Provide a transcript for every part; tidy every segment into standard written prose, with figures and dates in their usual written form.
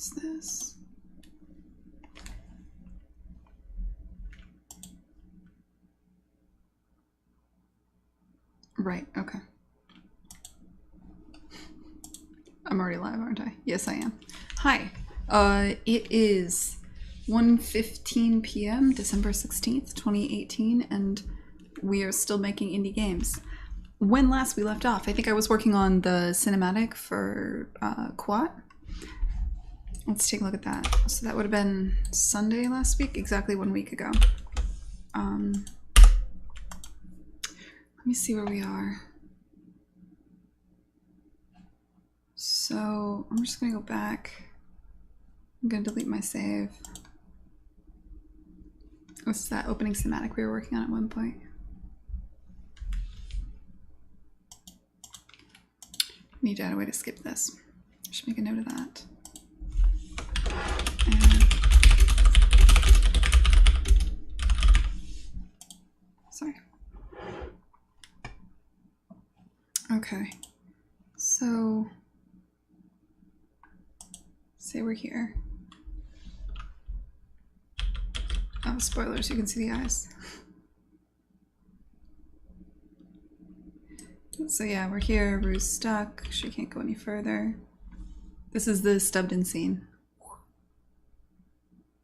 What's this? Right, okay. I'm already live, aren't I? Yes, I am. Hi. It is 1:15 p.m., December 16th, 2018, and we are still making indie games. When last we left off, I think I was working on the cinematic for Quat. Let's take a look at that. So that would have been Sunday last week, exactly 1 week ago. Let me see where we are. So I'm just gonna go back. I'm gonna delete my save. What's that opening cinematic we were working on at one point? Need to add a way to skip this. I should make a note of that. And sorry. Okay. So say we're here. Oh, spoilers, you can see the eyes. So yeah, we're here, Rue's stuck, she can't go any further. This is the stubbed in scene.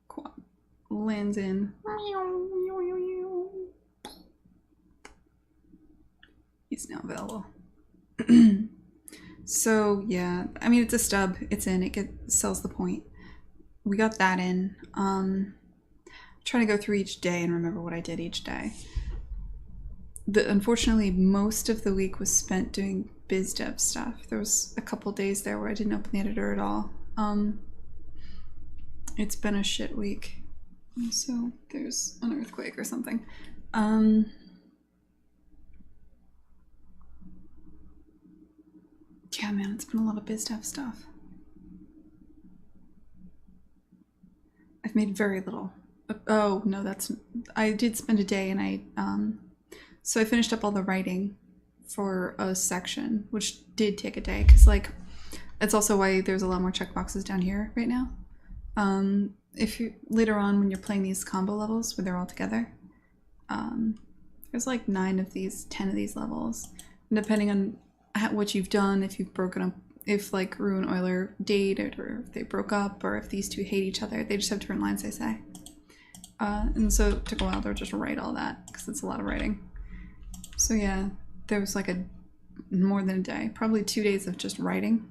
Cool. Lands in. He's now available. So yeah, I mean it's a stub, it's in, it sells the point. We got that in. Trying to go through each day and remember what I did each day. Unfortunately, most of the week was spent doing biz dev stuff. There was a couple days there where I didn't open the editor at all. It's been a shit week. So there's an earthquake or something. Yeah, man, it's been a lot of biz dev stuff. I've made very little. Oh, no, I did spend a day and so I finished up all the writing for a section, which did take a day, because, like, that's also why there's a lot more checkboxes down here right now. If you, later on when you're playing these combo levels where they're all together, there's like 9 of these, 10 of these levels. And depending on what you've done, if you've broken up, if like Rue and Euler dated, or if they broke up, or if these two hate each other, they just have different lines they say. And so it took a while to just write all that, because it's a lot of writing. So yeah, there was like more than a day, probably 2 days of just writing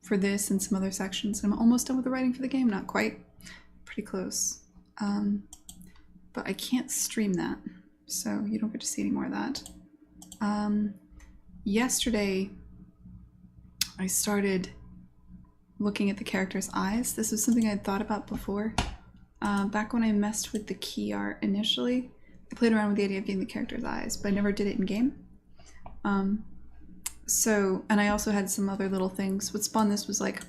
for this and some other sections. I'm almost done with the writing for the game, not quite, pretty close. But I can't stream that, so you don't get to see any more of that. Yesterday, I started looking at the character's eyes. This was something I'd thought about before. Back when I messed with the key art initially, I played around with the idea of getting the character's eyes, but I never did it in game. And I also had some other little things. What spawned this was, like,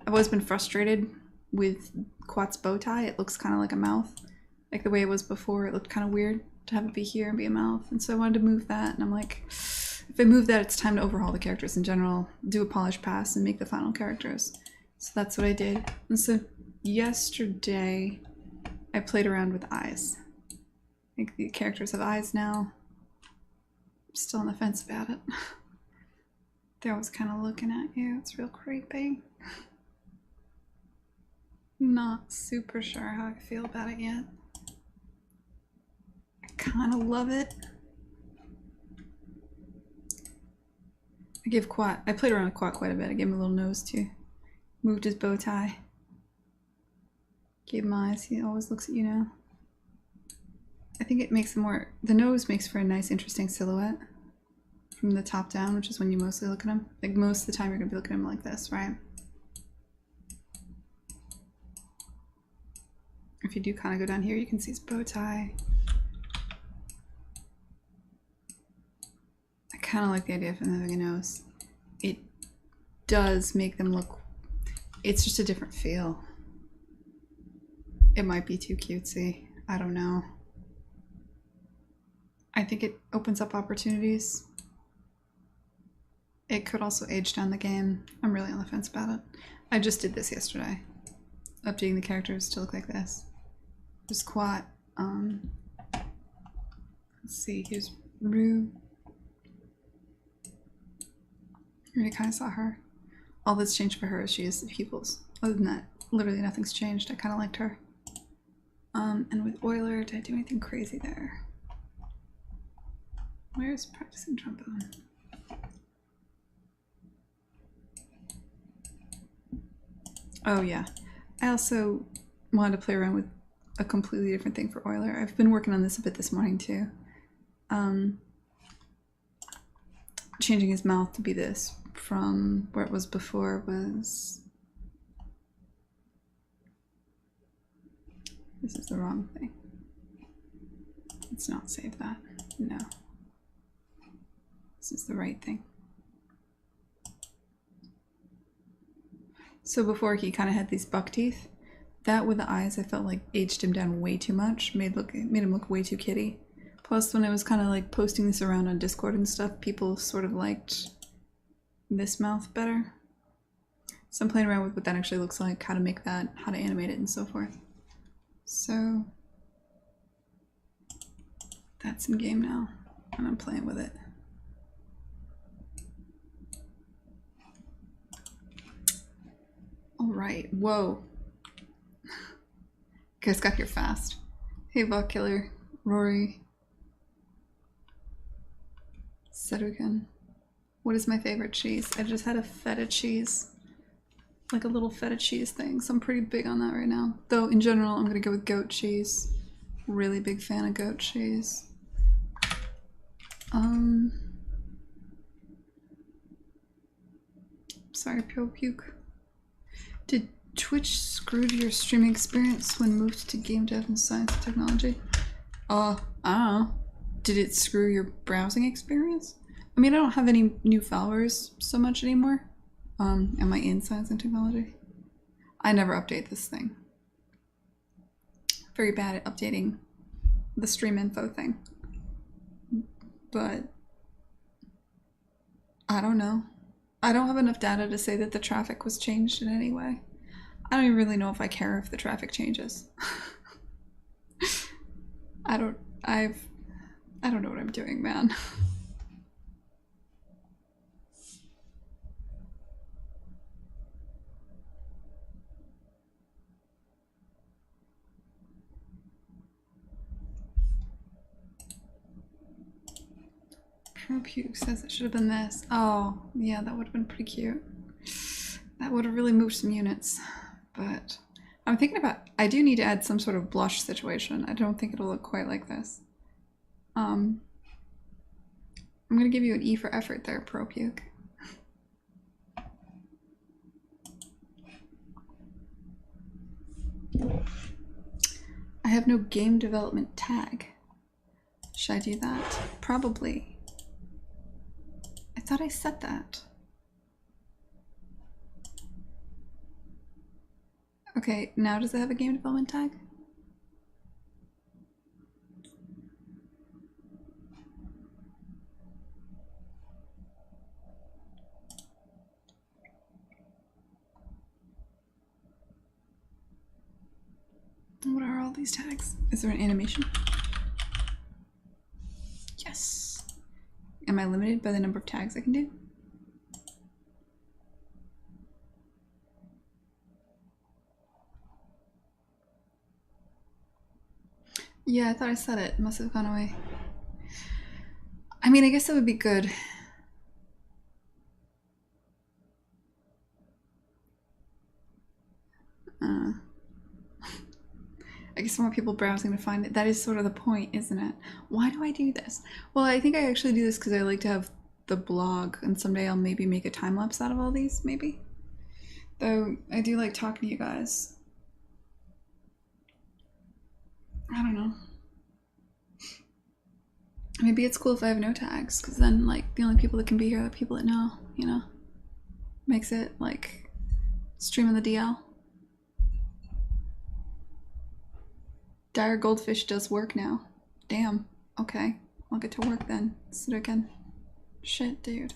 I've always been frustrated with Quat's bow tie. It looks kind of like a mouth. Like the way it was before, it looked kind of weird to have it be here and be a mouth. And so I wanted to move that, and I'm like, if I move that, it's time to overhaul the characters in general, do a polish pass, and make the final characters. So that's what I did. And so yesterday, I played around with eyes. I think the characters have eyes now. I'm still on the fence about it. They're always kind of looking at you. It's real creepy. Not super sure how I feel about it yet. I kind of love it. I gave Quat, I played around with Quat quite a bit. I gave him a little nose too. Moved his bow tie. Gave him eyes. He always looks at you now. I think it makes the nose makes for a nice, interesting silhouette from the top down, which is when you mostly look at him. Like, most of the time you're gonna be looking at him like this, right? If you do kind of go down here, you can see his bow tie. I kind of like the idea of him having a nose. It does make them look, it's just a different feel. It might be too cutesy. I don't know. I think it opens up opportunities. It could also age down the game. I'm really on the fence about it. I just did this yesterday. updating the characters to look like this. There's Quat. Let's see, here's Rue. I already kind of saw her. All that's changed for her is she has the pupils. Other than that, literally nothing's changed. I kind of liked her. And with Euler, did I do anything crazy there? Where's practicing trombone? Oh yeah. I also wanted to play around with a completely different thing for Euler. I've been working on this a bit this morning too. Changing his mouth to be this from where it was before was... This is the wrong thing. Let's not save that. No. This is the right thing. So before he kind of had these buck teeth. That with the eyes I felt like aged him down way too much. Made him look way too kitty. Plus when I was kind of like posting this around on Discord and stuff, people sort of liked this mouth better. So I'm playing around with what that actually looks like, how to make that, how to animate it and so forth. So that's in game now and I'm playing with it. Alright, whoa. You guys got here fast. Hey Bot Killer, Rory, Sedukan. What is my favorite cheese? I just had a feta cheese. Like a little feta cheese thing, so I'm pretty big on that right now. Though in general, I'm gonna go with goat cheese. Really big fan of goat cheese. Sorry, Pure Puke. Did Twitch screwed your streaming experience when moved to game dev and science and technology? I don't know. Did it screw your browsing experience? I mean, I don't have any new followers so much anymore. Am I in science and technology? I never update this thing. Very bad at updating the stream info thing. But I don't know. I don't have enough data to say that the traffic was changed in any way. I don't even really know if I care if the traffic changes. I don't know what I'm doing, man. Pure Puke says it should have been this. Oh, yeah, that would have been pretty cute. That would have really moved some units. But I'm thinking about, I do need to add some sort of blush situation. I don't think it'll look quite like this. I'm gonna give you an E for effort there, Pro Puke. I have no game development tag. Should I do that? Probably. I thought I said that. Okay, now does it have a game development tag? What are all these tags? Is there an animation? Yes. Am I limited by the number of tags I can do? Yeah, I thought I said it. Must have gone away. I mean, I guess that would be good. I guess more people browsing to find it. That is sort of the point, isn't it? Why do I do this? Well, I think I actually do this because I like to have the blog, and someday I'll maybe make a time-lapse out of all these, maybe. Though, I do like talking to you guys. I don't know. Maybe it's cool if I have no tags, because then, like, the only people that can be here are the people that know, you know? Makes it, like, stream on the DL. Dire Goldfish does work now. Damn. Okay. I'll get to work then. Sudoken. Shit, dude.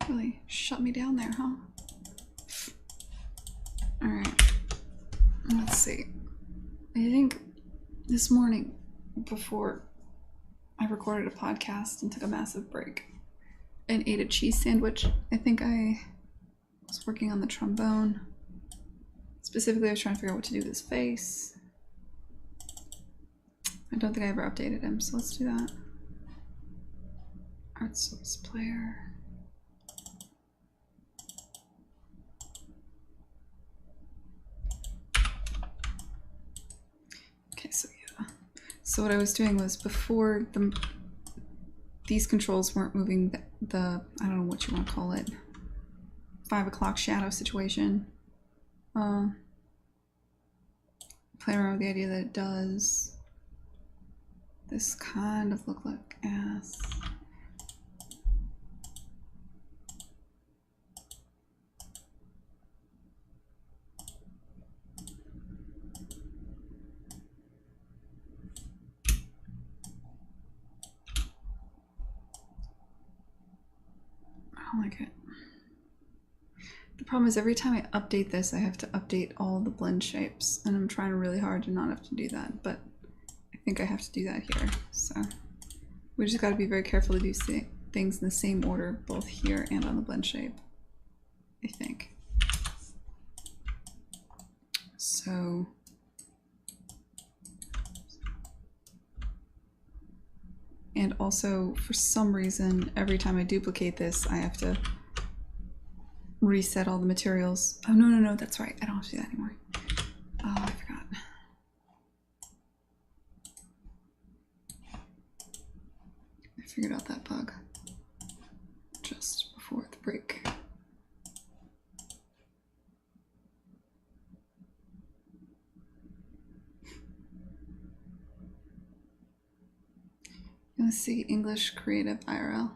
Really shut me down there, huh? Alright. see. I think this morning, before I recorded a podcast and took a massive break and ate a cheese sandwich, I think I was working on the trombone. Specifically, I was trying to figure out what to do with his face. I don't think I ever updated him, so let's do that. Art source player. Okay, so yeah. So what I was doing was before these controls weren't moving the I don't know what you want to call it, 5 o'clock shadow situation. Play around with the idea that it does this kind of look like ass. I don't like it. The problem is every time I update this, I have to update all the blend shapes, and I'm trying really hard to not have to do that, but I think I have to do that here. So we just got to be very careful to do things in the same order, both here and on the blend shape, I think. So and also, for some reason, every time I duplicate this, I have to reset all the materials. Oh, no, that's right. I don't have to do that anymore. Oh, I forgot. I figured out that bug just before the break. Let's see, English Creative IRL.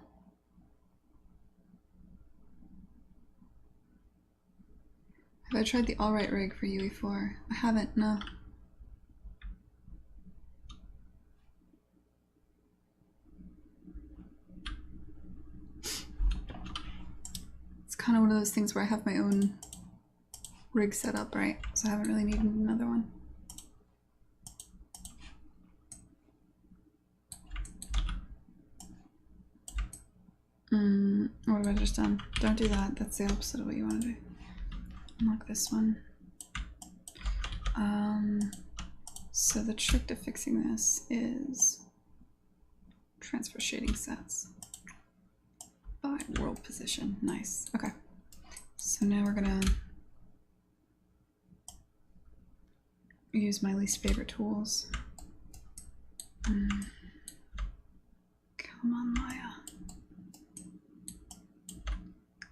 Have I tried the Alright rig for UE4? I haven't, no. It's kind of one of those things where I have my own rig set up, right? So I haven't really needed another one. What have I just done? Don't do that. That's the opposite of what you want to do. Unlock this one. So the trick to fixing this is transfer shading sets by world position. Nice. Okay. So now we're gonna use my least favorite tools. Come on, Maya.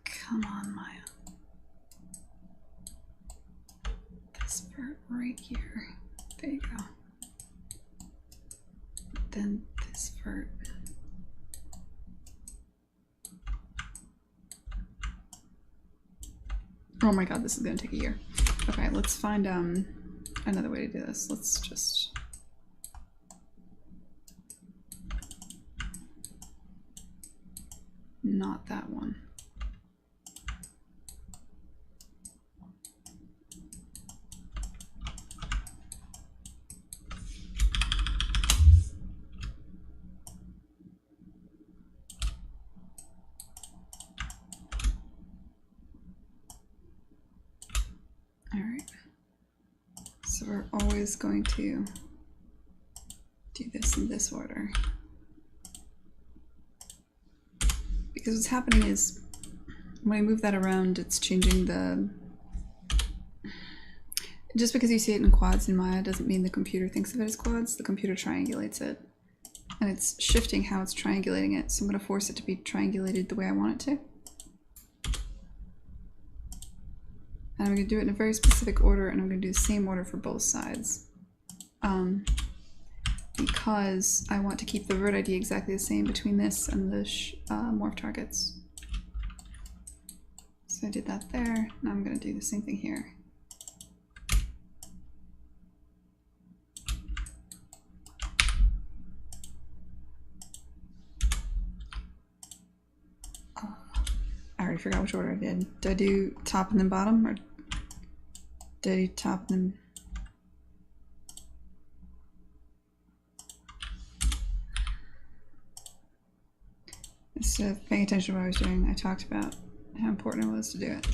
Come on, Maya. This part right here. There you go. Then this vert. Oh my god, this is gonna take a year. Okay, let's find another way to do this. Let's just not that one. We're always going to do this in this order, because what's happening is when I move that around, it's changing the, just because you see it in quads in Maya doesn't mean the computer thinks of it as quads. The computer triangulates it, and it's shifting how it's triangulating it, so I'm going to force it to be triangulated the way I want it to. And I'm going to do it in a very specific order, and I'm going to do the same order for both sides. Because I want to keep the vert ID exactly the same between this and the morph targets. So I did that there. Now I'm going to do the same thing here. I already forgot which order I did. Did I do top and then bottom, or did I do top and then... Instead of paying attention to what I was doing, I talked about how important it was to do it.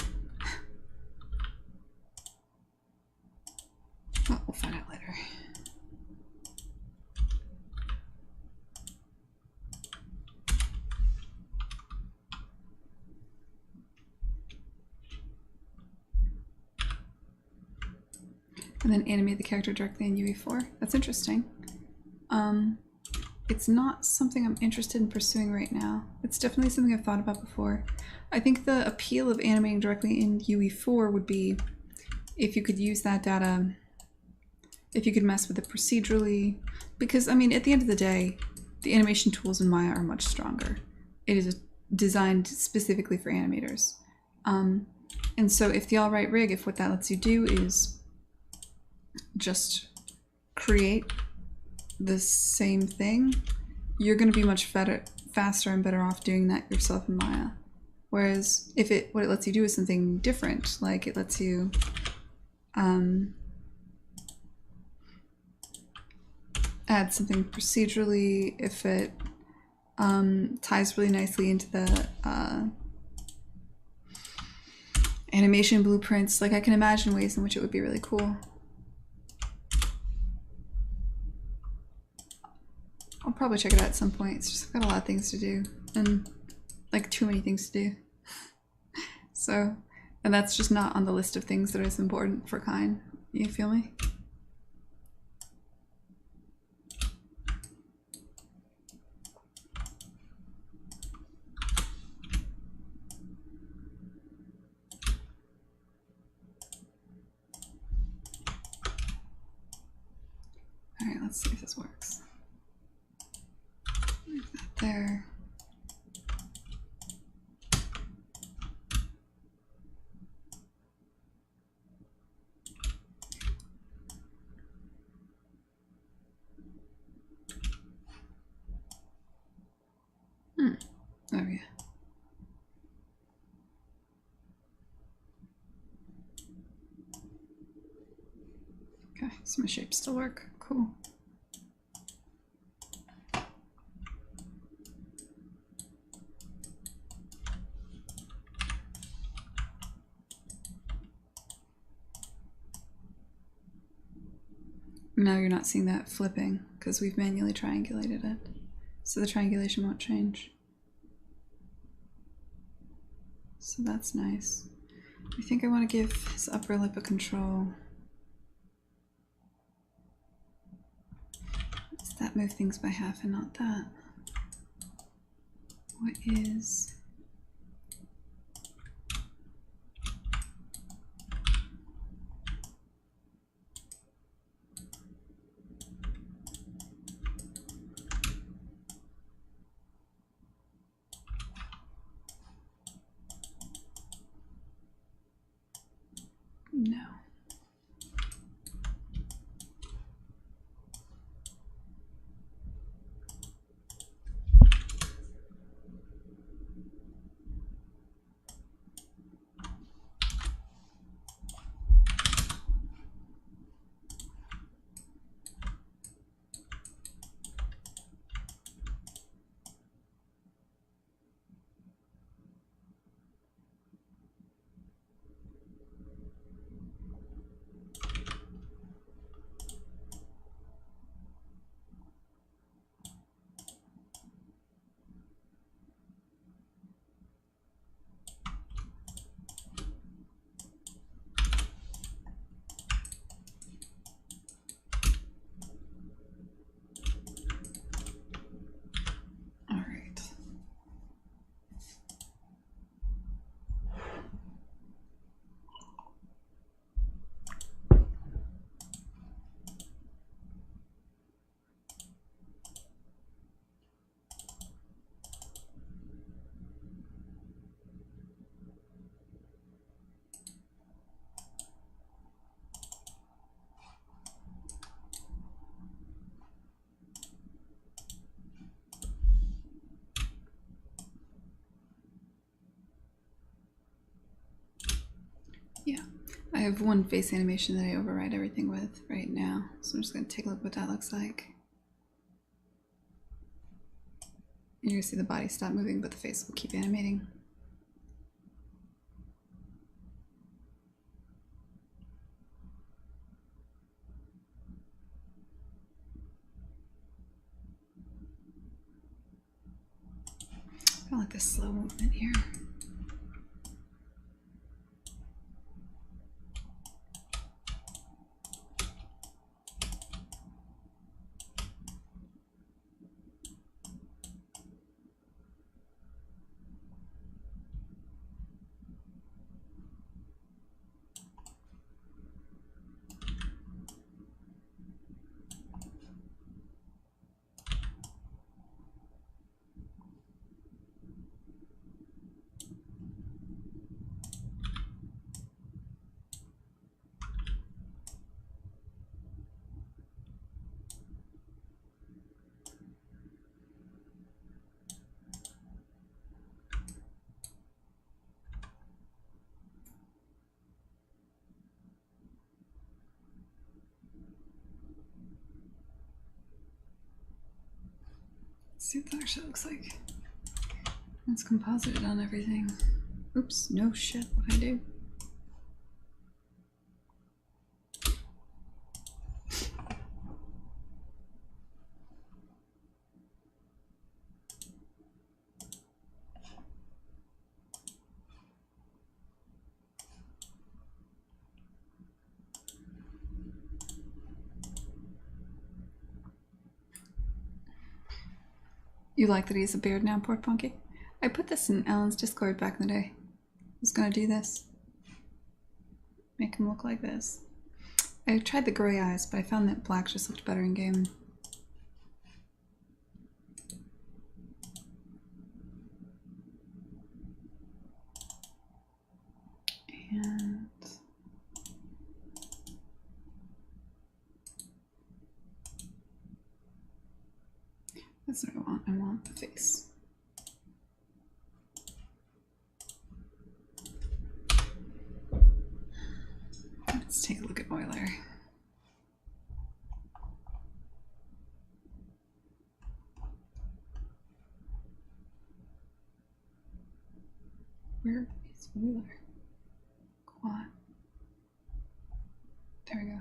Oh, we'll find out later. And then animate the character directly in UE4. That's interesting. It's not something I'm interested in pursuing right now. It's definitely something I've thought about before. I think the appeal of animating directly in UE4 would be if you could use that data, if you could mess with it procedurally, because I mean, at the end of the day, the animation tools in Maya are much stronger. It is designed specifically for animators. And so if the all-right rig, if what that lets you do is just create the same thing, you're going to be much faster and better off doing that yourself in Maya. Whereas if what it lets you do is something different, like it lets you add something procedurally, if it ties really nicely into the animation blueprints, like I can imagine ways in which it would be really cool. I'll probably check it out at some point. It's just I've got a lot of things to do, and like too many things to do. So, and that's just not on the list of things that is important for Kine. You feel me? All right, let's see if this works. Move that there. Oh yeah. Okay, so my shapes still work. Cool. Now you're not seeing that flipping because we've manually triangulated it. So the triangulation won't change. So that's nice. I think I want to give his upper lip a control. Does that move things by half and not that? What is... No. Yeah, I have one face animation that I override everything with right now, so I'm just going to take a look what that looks like. You're gonna see the body stop moving, but the face will keep animating. I like this slow movement here. Let's see what that actually looks like. It's composited on everything. Oops, no shit, what'd I do? You like that he has a beard now, poor Punky? I put this in Alan's Discord back in the day. I was gonna do this. Make him look like this. I tried the gray eyes, but I found that black just looked better in game. And that's what I want. I want the face. Let's take a look at Euler. Where is Euler? Quad. There we go.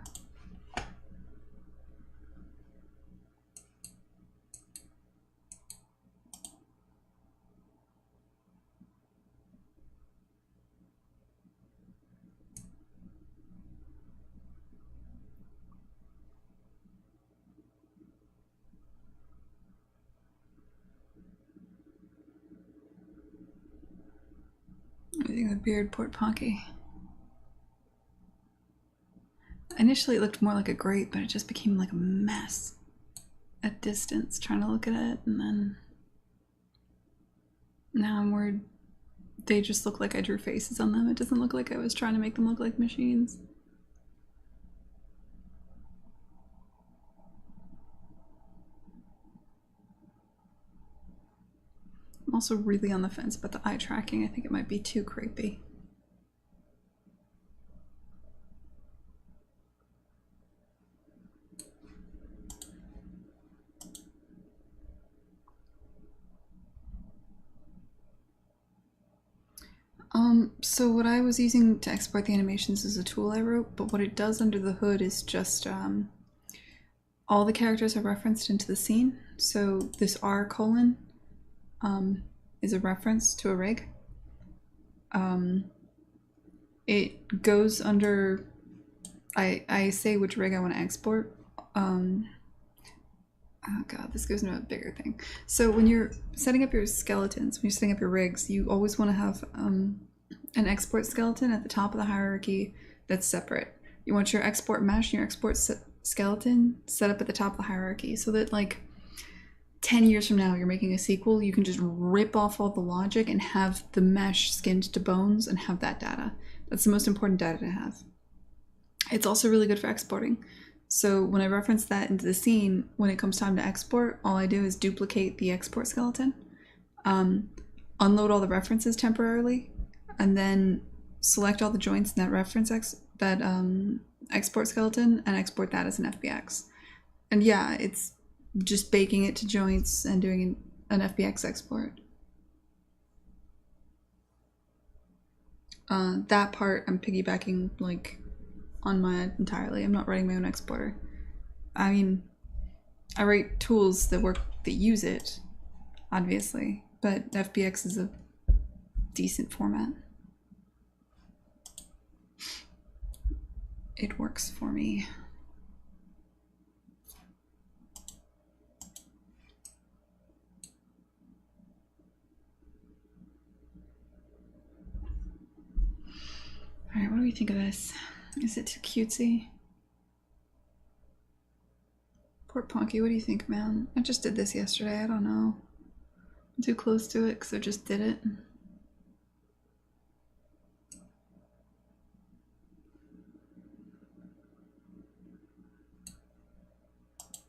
I think the beard port Ponky. Initially it looked more like a grape, but it just became like a mess at distance trying to look at it, and then now I'm worried they just look like I drew faces on them. It doesn't look like I was trying to make them look like machines. I'm also really on the fence about the eye tracking. I think it might be too creepy. So what I was using to export the animations is a tool I wrote, but what it does under the hood is just all the characters are referenced into the scene. So this R colon is a reference to a rig. It goes under, I say which rig I want to export. Oh god, this goes into a bigger thing. So when you're setting up your skeletons, when you're setting up your rigs, you always want to have an export skeleton at the top of the hierarchy that's separate. You want your export mesh and your export skeleton set up at the top of the hierarchy so that like 10 years from now you're making a sequel, you can just rip off all the logic and have the mesh skinned to bones and have that data. That's the most important data to have. It's also really good for exporting. So when I reference that into the scene, when it comes time to export, all I do is duplicate the export skeleton, unload all the references temporarily, and then select all the joints in that reference export skeleton and export that as an FBX. And yeah, it's just baking it to joints and doing an FBX export. That part I'm piggybacking like on Maya entirely. I'm not writing my own exporter. I mean, I write tools that work that use it, obviously, but FBX is a decent format. It works for me. Alright, what do we think of this? Is it too cutesy? Poor Punky, what do you think, man? I just did this yesterday, I don't know. I'm too close to it because I just did it.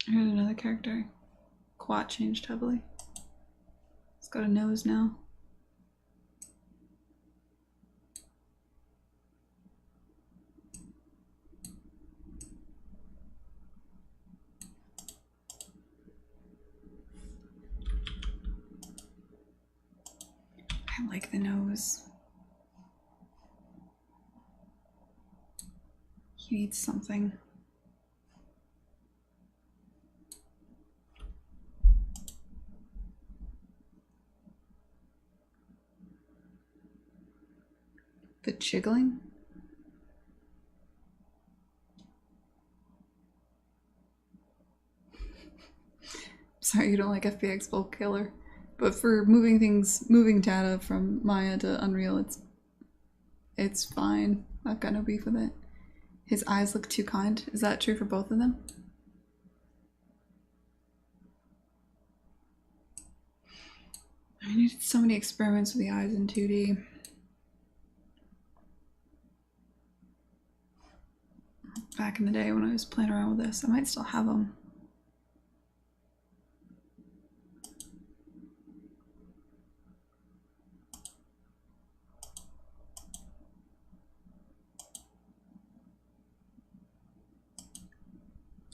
Here's another character. Quat changed heavily. It's got a nose now. I like the nose. He needs something. The jiggling? Sorry you don't like FBX bulk killer. But for moving data from Maya to Unreal, it's fine. I've got no beef with it. His eyes look too kind. Is that true for both of them? I mean, I did so many experiments with the eyes in 2D. Back in the day when I was playing around with this. I might still have them.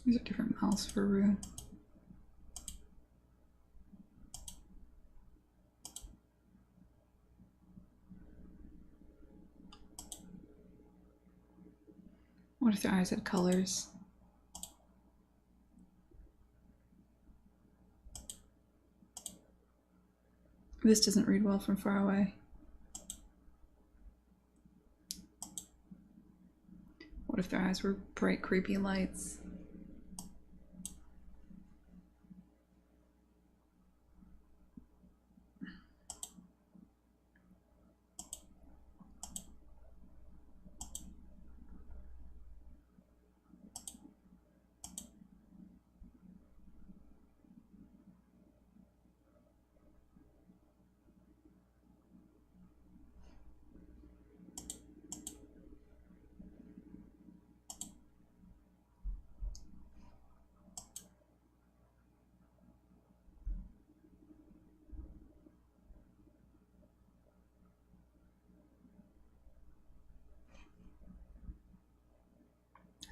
These are different mouths for Rue. What if their eyes had colors? This doesn't read well from far away. What if their eyes were bright, creepy lights?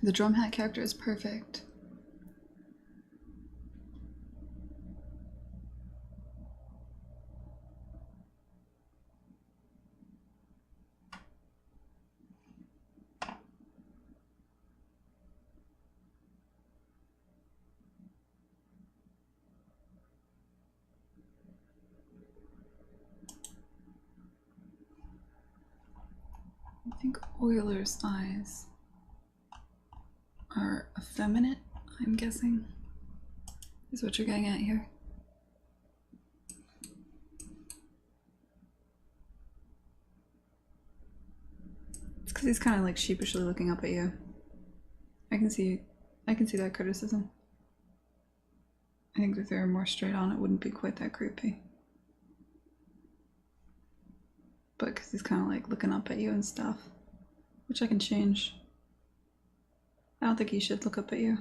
The drum hat character is perfect. I think Euler's eyes are effeminate, I'm guessing, is what you're getting at here. It's because he's kind of like sheepishly looking up at you. I can see that criticism. I think if they were more straight on, it wouldn't be quite that creepy. But because he's kind of like looking up at you and stuff, which I can change. I don't think he should look up at you.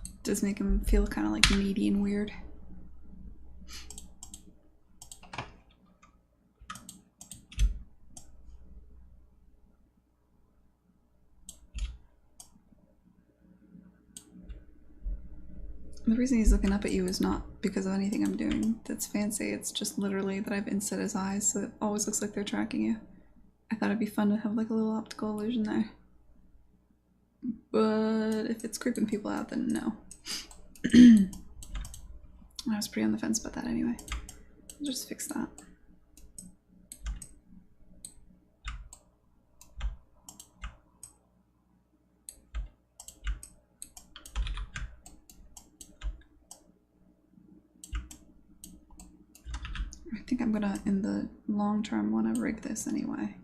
It does make him feel kind of like needy and weird. The reason he's looking up at you is not because of anything I'm doing that's fancy. It's just literally that I've inset his eyes, so it always looks like they're tracking you. I thought it'd be fun to have like a little optical illusion there. But if it's creeping people out, then no. I was pretty on the fence about that anyway. I'll just fix that. I think I'm gonna, in the long term, want to rig this anyway.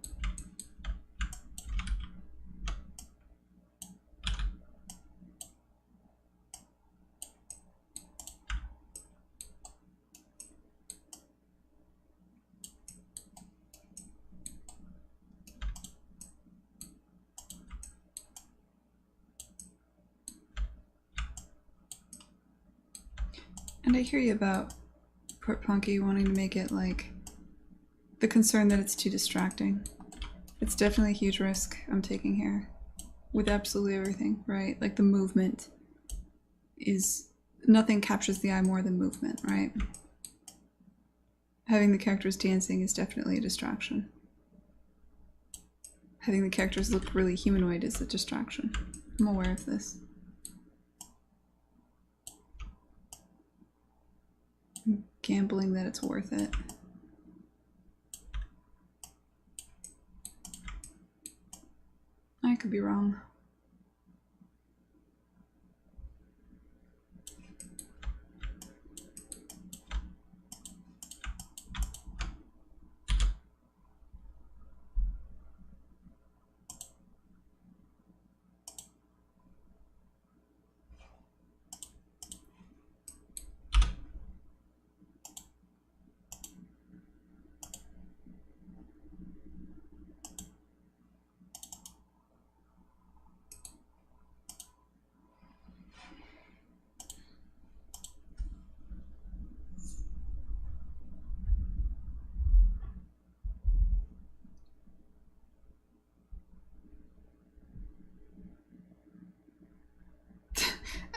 And I hear you about Port Punky wanting to make it like the concern that it's too distracting. It's definitely a huge risk I'm taking here with absolutely everything, right? Like the movement is, nothing captures the eye more than movement, right? Having the characters dancing is definitely a distraction. Having the characters look really humanoid is a distraction. I'm aware of this. I'm gambling that it's worth it. I could be wrong.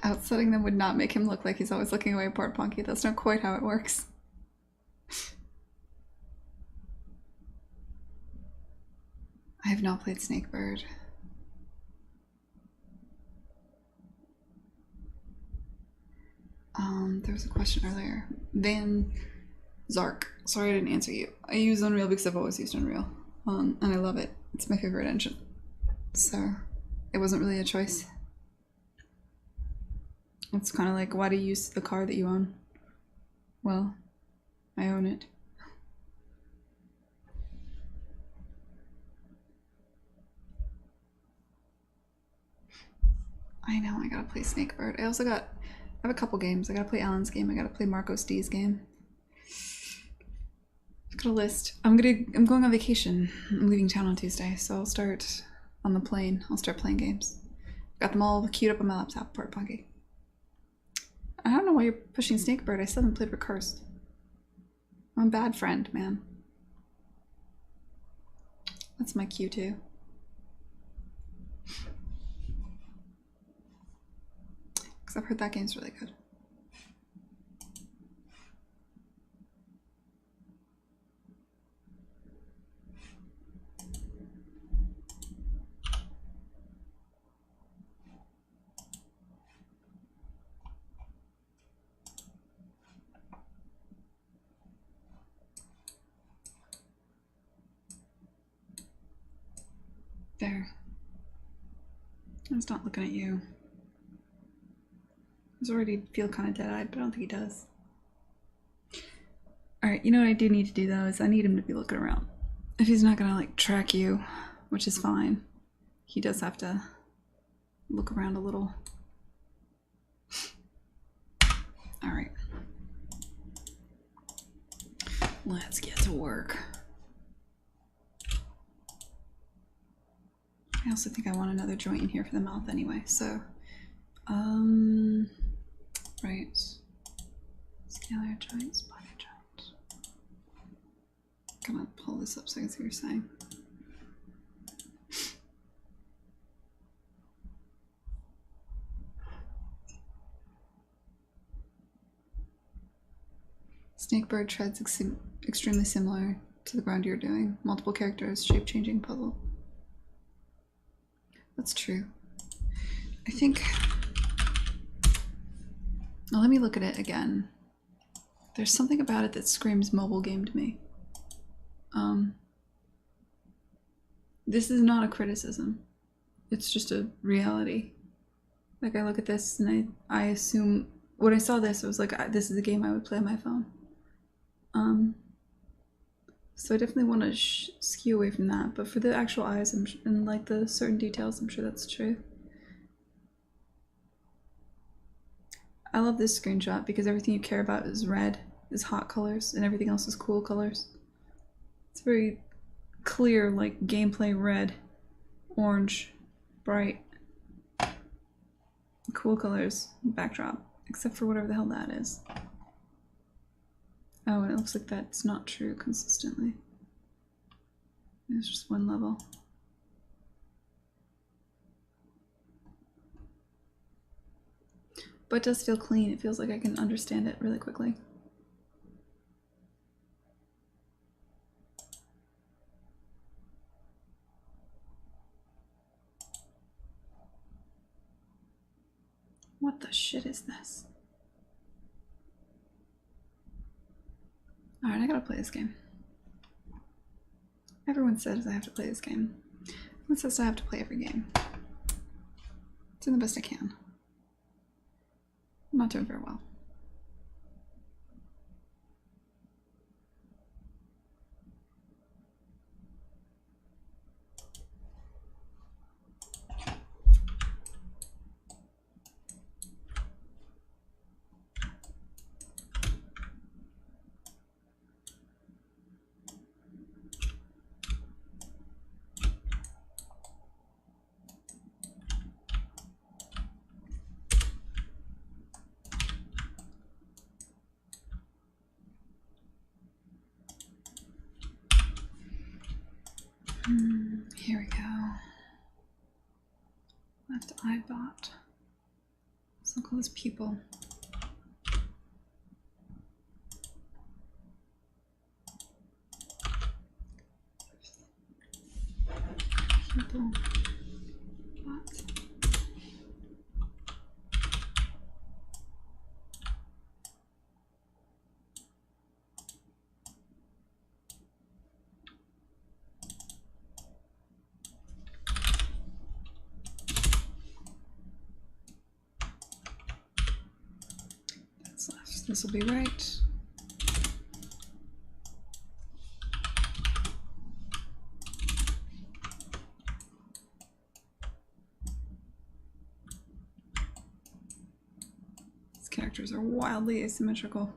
Outsetting them would not make him look like he's always looking away at Port Punky. That's not quite how it works. I have not played Snakebird. There was a question earlier. Van Zark. Sorry I didn't answer you. I use Unreal because I've always used Unreal. And I love it. It's my favorite engine. So it wasn't really a choice. It's kind of like, why do you use the car that you own? Well, I own it. I know, I gotta play Snakebird. I have a couple games. I gotta play Alan's game. I gotta play Marcos D's game. I've got a list. I'm going on vacation. I'm leaving town on Tuesday, so I'll start on the plane. I'll start playing games. Got them all queued up on my laptop, Port Punky. I don't know why you're pushing Snakebird. I still haven't played Recursed. I'm a bad friend, man. That's my cue too. Because I've heard that game's really good. There. I was not looking at you. I was already feel kind of dead-eyed, but I don't think he does. Alright, you know what I do need to do though is I need him to be looking around. If he's not gonna like track you, which is fine, he does have to look around a little. Alright. Let's get to work. I also think I want another joint in here for the mouth anyway, so right. Scalar joint, spider joint. Gonna pull this up so I can see what you're saying. Snakebird treads extremely similar to the ground you're doing. Multiple characters, shape-changing puzzle. That's true. I think... Well, let me look at it again. There's something about it that screams mobile game to me. This is not a criticism. It's just a reality. Like, I look at this and I assume... When I saw this, I was like, this is a game I would play on my phone. So I definitely want to skew away from that. But for the actual eyes and like the certain details, I'm sure that's true. I love this screenshot because everything you care about is red, is hot colors, and everything else is cool colors. It's very clear, like gameplay red, orange, bright, cool colors, backdrop, except for whatever the hell that is. Oh, and it looks like that's not true consistently. There's just one level. But it does feel clean. It feels like I can understand it really quickly. What the shit is this? Alright, I gotta play this game. Everyone says I have to play this game. Everyone says I have to play every game. Doing the best I can. I'm not doing very well. Here we go. Left eye bot. So I'll call this people. People. Bot. This will be right. These characters are wildly asymmetrical.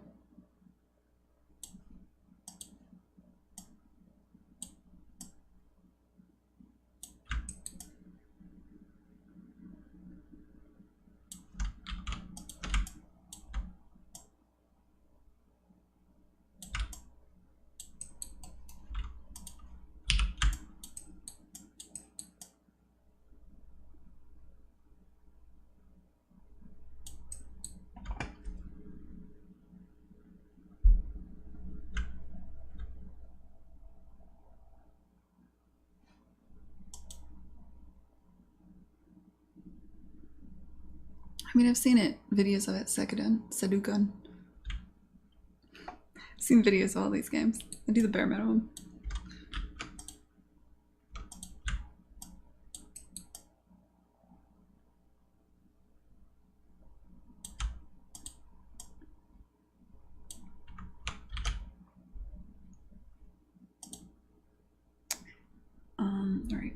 I mean, I've seen it, videos of it, Sedukan. I've seen videos of all these games. I do the bare minimum. All right.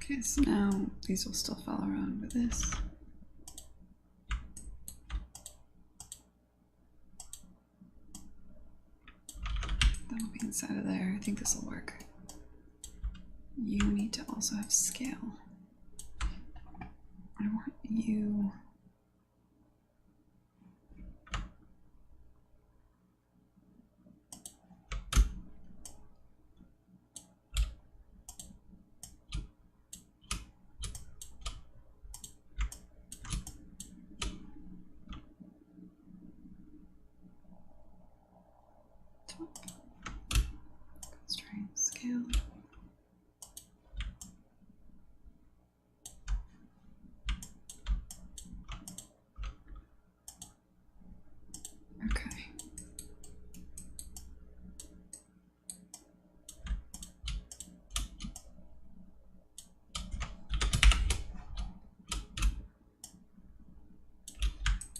Okay, so now these will still fall around with this. That'll be inside of there. I think this will work. You need to also have scale. I want you. Constraint scale. Okay.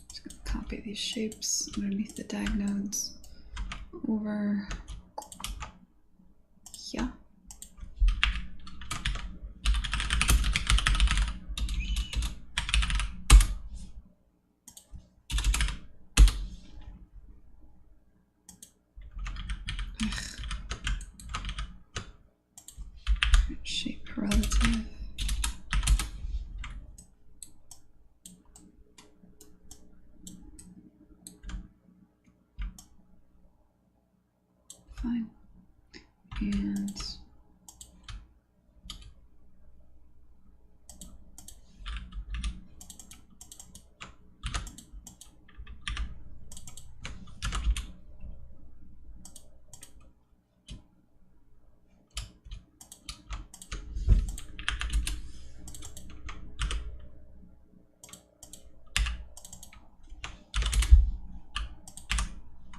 Just gonna copy these shapes underneath the dag nodes over here. Shape relative. Fine. And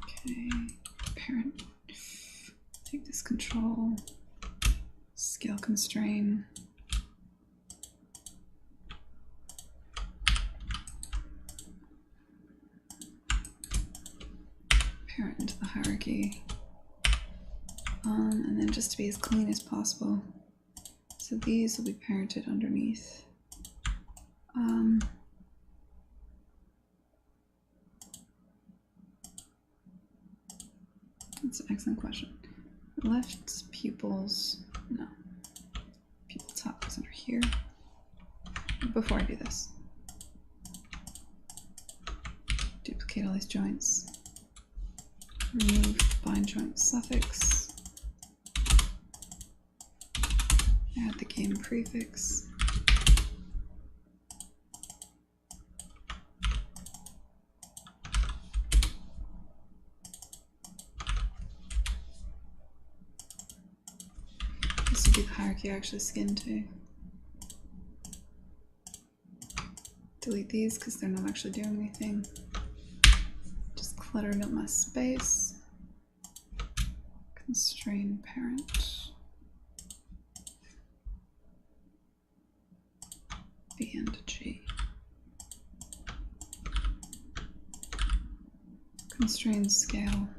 okay, parent. Take this control, scale constrain. Parent into the hierarchy. And then just to be as clean as possible. So these will be parented underneath. That's an excellent question. Left pupils, no. Pupil top goes under here. Before I do this, duplicate all these joints. Remove bind joint suffix. Add the game prefix. This would be the hierarchy I actually skinned to. Delete these because they're not actually doing anything. Just cluttering up my space. Constrain parent. B and G. Constrain scale.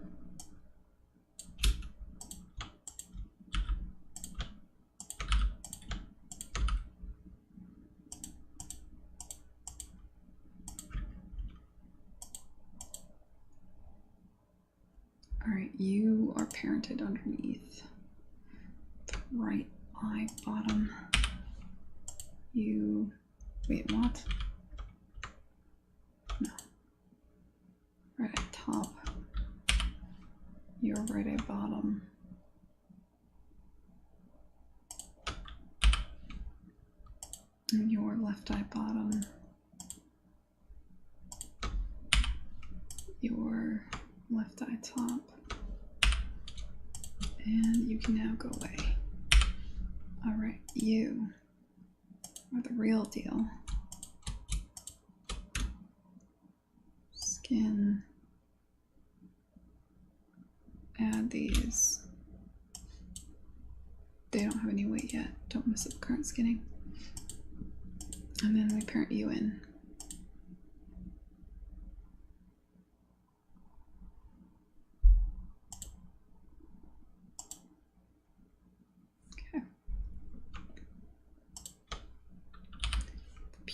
Alright, you are parented underneath the right eye bottom. You, wait, what? No. Right eye top. Your right eye bottom. And your left eye bottom. Your left eye top. And you can now go away. Alright, you are the real deal. Skin. Add these. They don't have any weight yet. Don't mess up current skinning. And then we parent you in. Okay.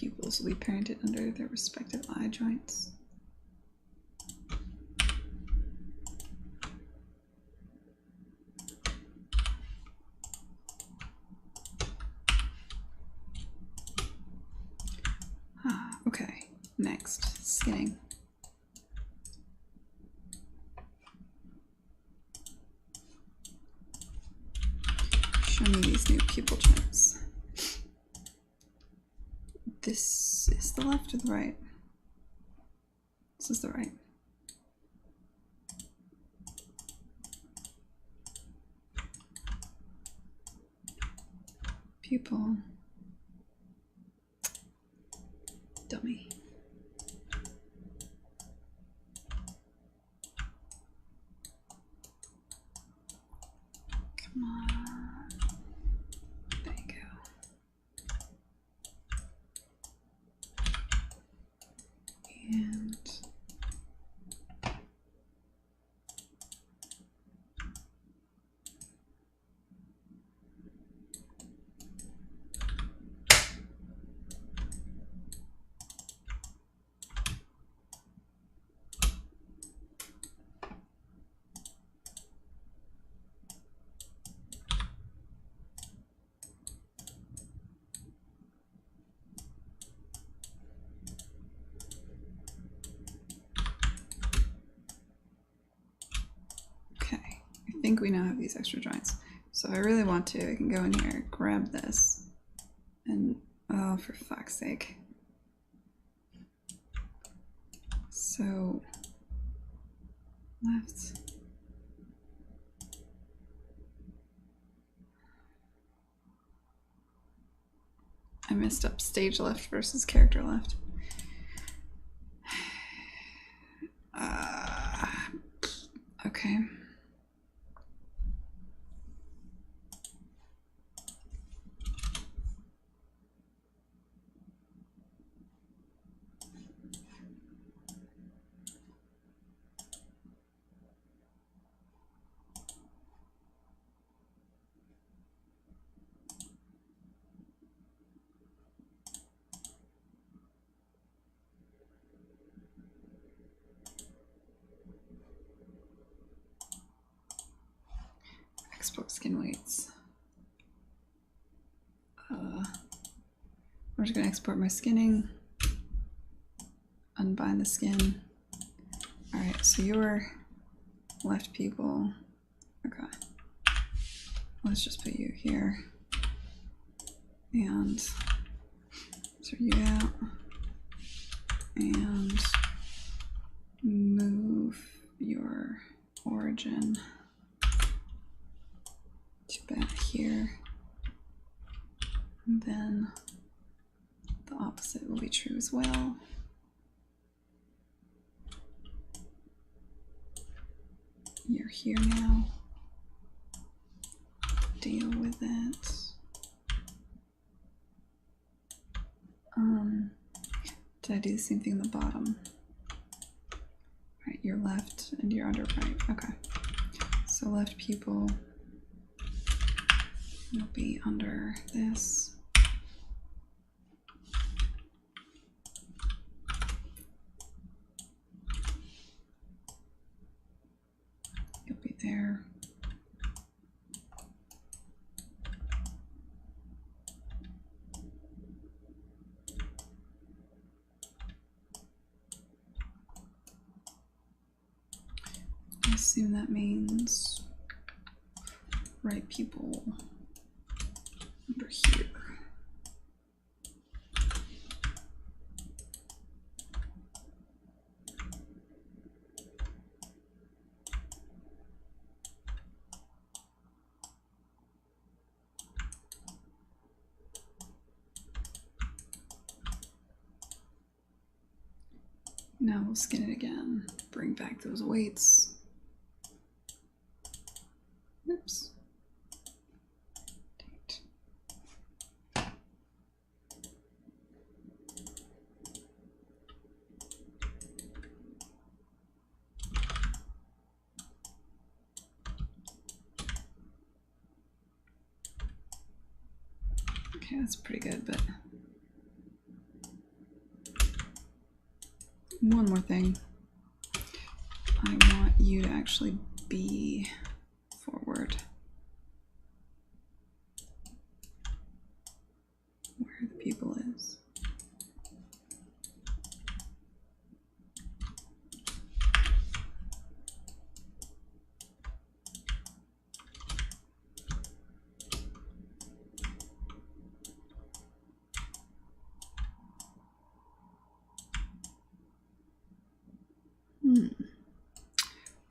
pupils will be parented under their respective eye joints. Okay, next, skinning. Show me these new pupil joints. This is the left or the right? This is the right. Pupil. Dummy. Come on. There you go. And I think we now have these extra joints. So if I really want to, I can go in here, grab this, and oh, for fuck's sake. So left. I messed up stage left versus character left. Okay. Export skin weights. I'm just going to export my skinning, unbind the skin. Alright, so your left pupil. Okay. Let's just put you here. And sort you out. And move your origin to back here. And then the opposite will be true as well. You're here now. Deal with it. Did I do the same thing on the bottom? Right, you're left and you're under right. Okay. So left pupil will be under this. You'll be there. I assume that means right pupil over here. Now we'll skin it again, bring back those weights. Oops. Date. Okay, that's pretty good, but One more thing. I want you to actually be forward. Where the pupil is.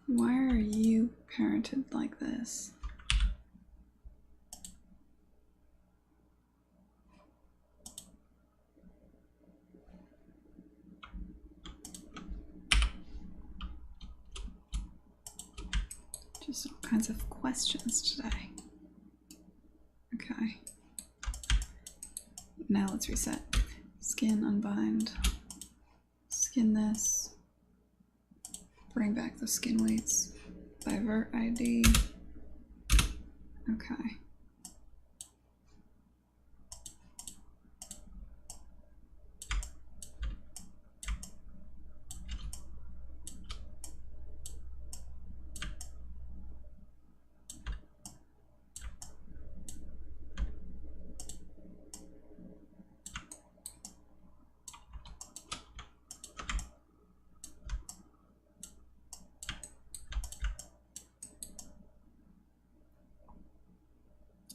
Why are you parented like this? Just all kinds of questions today. Okay. Now let's reset. Skin, unbind. Skin this. Bring back those skin weights by vert ID. Okay.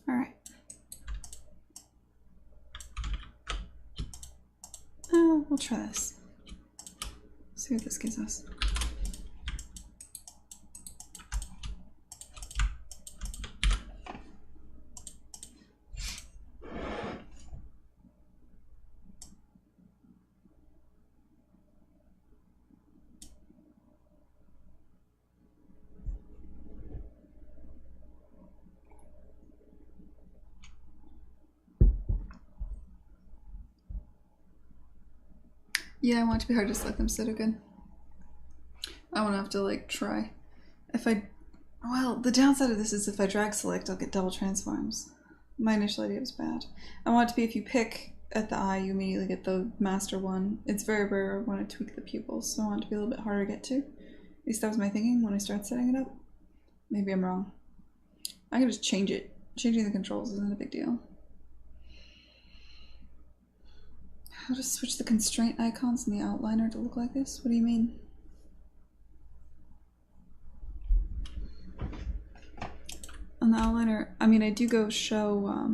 All right. Oh, we'll try this. See what this gives us. Yeah, I want it to be hard to select them so good. I won't have to like try. Well, the downside of this is if I drag select, I'll get double transforms. My initial idea was bad. I want it to be if you pick at the eye, you immediately get the master one. It's very rare when I tweak the pupils, so I want it to be a little bit harder to get to. At least that was my thinking when I started setting it up. Maybe I'm wrong. I can just change it. Changing the controls isn't a big deal. How to switch the constraint icons in the outliner to look like this? What do you mean? On the outliner, I mean, I do go show,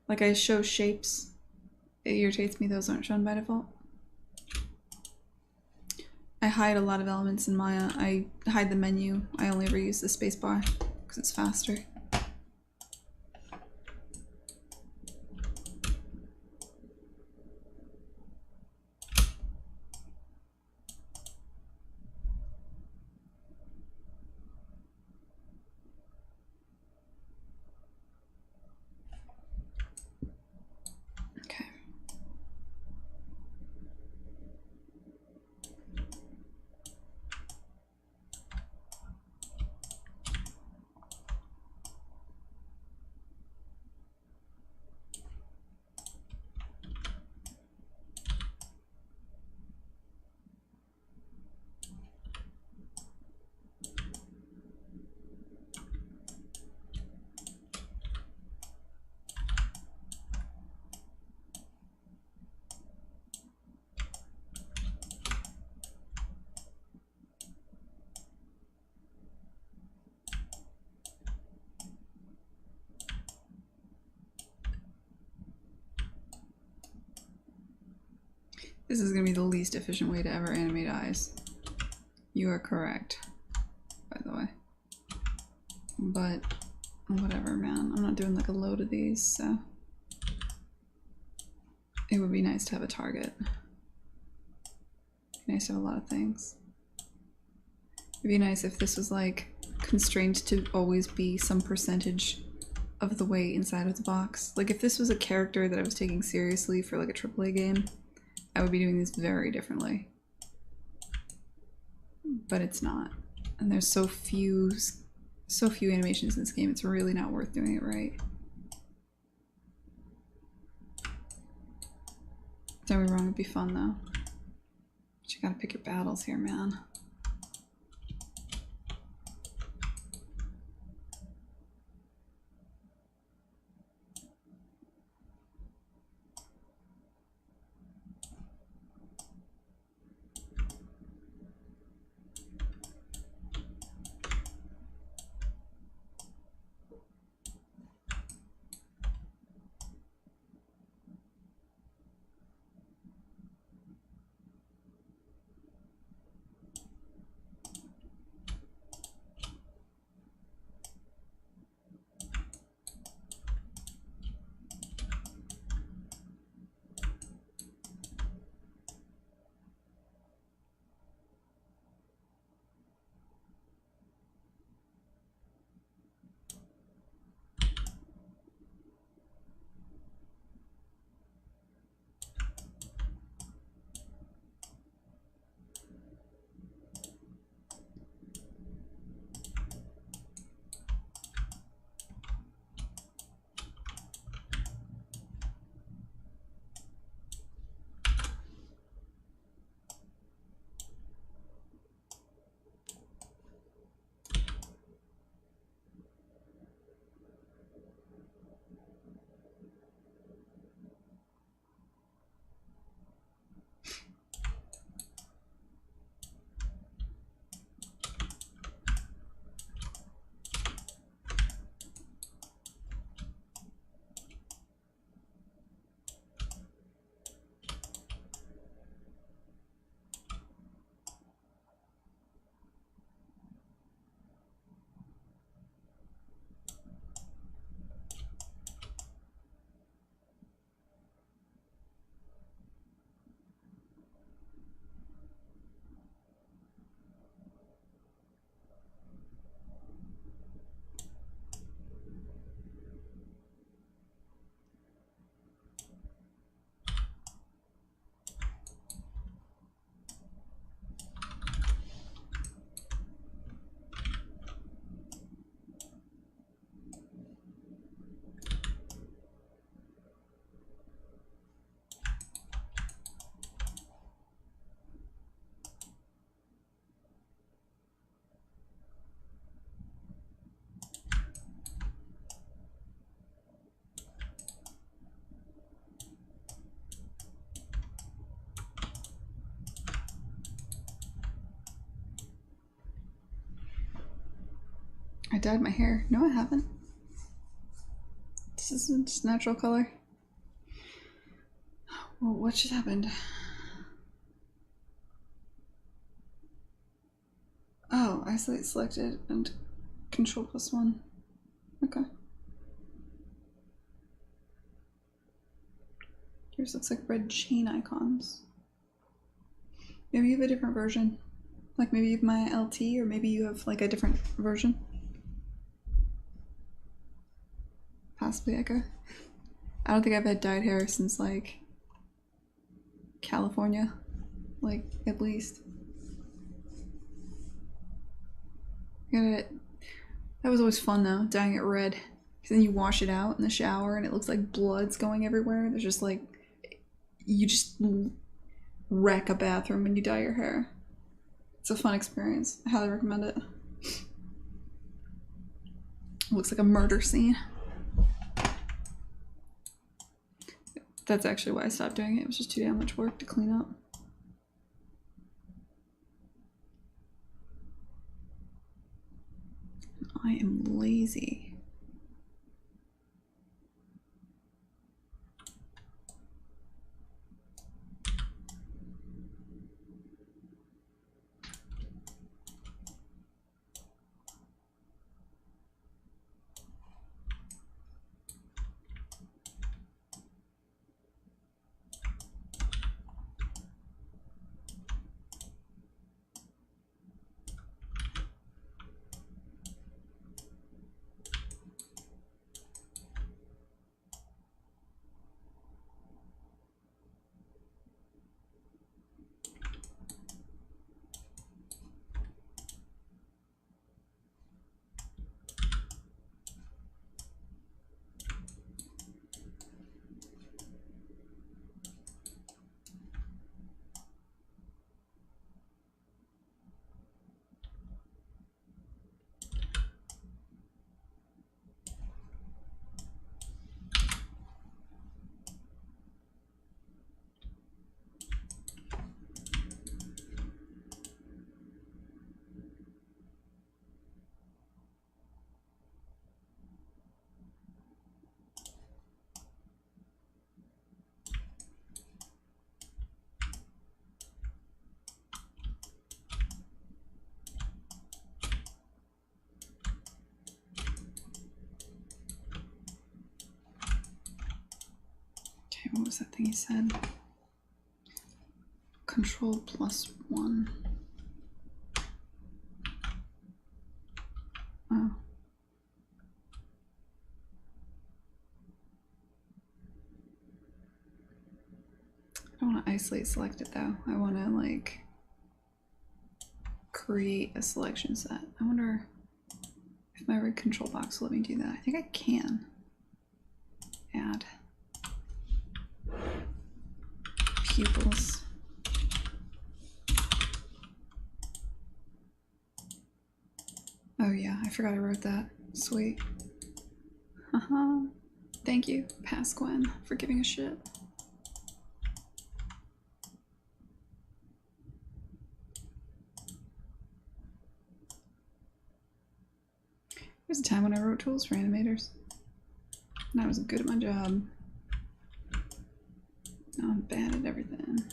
like I show shapes. It irritates me those aren't shown by default. I hide a lot of elements in Maya. I hide the menu. I only ever use the spacebar because it's faster. This is going to be the least efficient way to ever animate eyes. You are correct, by the way. But whatever, man. I'm not doing like a load of these, so it would be nice to have a target. It'd be nice to have a lot of things. It'd be nice if this was like constrained to always be some percentage of the weight inside of the box. Like if this was a character that I was taking seriously for like a AAA game, I would be doing this very differently. But it's not. And there's so few animations in this game, it's really not worth doing it right. Don't be wrong, it'd be fun though. You gotta pick your battles here, man. I dyed my hair. No, I haven't. This isn't just natural color. Well, what just happened? Oh, isolate selected and control +1. Okay. Yours looks like red chain icons. Maybe you have a different version. Like maybe you have my LT, or maybe you have like a different version. Possibly Echo. I don't think I've had dyed hair since like California, like at least. That was always fun though, dyeing it red. Because then you wash it out in the shower and it looks like blood's going everywhere. There's just like, you just wreck a bathroom when you dye your hair. It's a fun experience. I highly recommend it. It looks like a murder scene. That's actually why I stopped doing it. It was just too damn much work to clean up. I am lazy. Okay, what was that thing he said? Control +1. Oh. I don't want to isolate select it though. I want to like create a selection set. I wonder if my rig control box will let me do that. I think I can. Add pupils. Oh yeah, I forgot I wrote that. Sweet. Haha. Thank you, Pasquen, for giving a shit. There's a time when I wrote tools for animators. And I was good at my job. Now I'm bad at everything.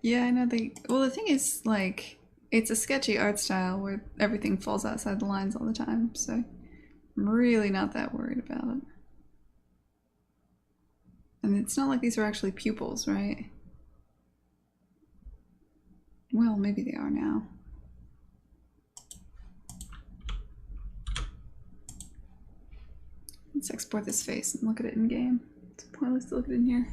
Yeah, I know they. Well, the thing is, like, it's a sketchy art style where everything falls outside the lines all the time, so I'm really not that worried about it. And it's not like these are actually pupils, right? Well, maybe they are now. Let's export this face and look at it in game. It's pointless to look at it in here.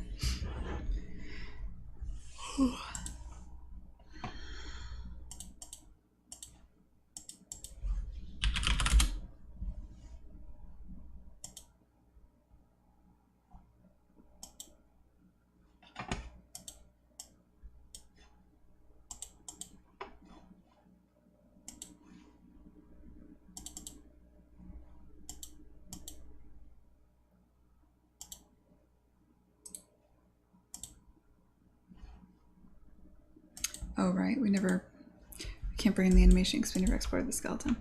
Oh, right, we can't bring in the animation because we never exported the skeleton.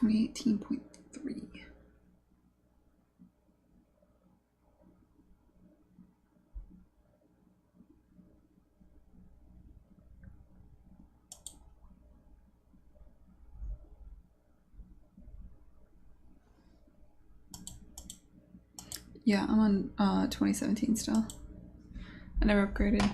2018.3. Yeah, I'm on 2017 still. I never upgraded.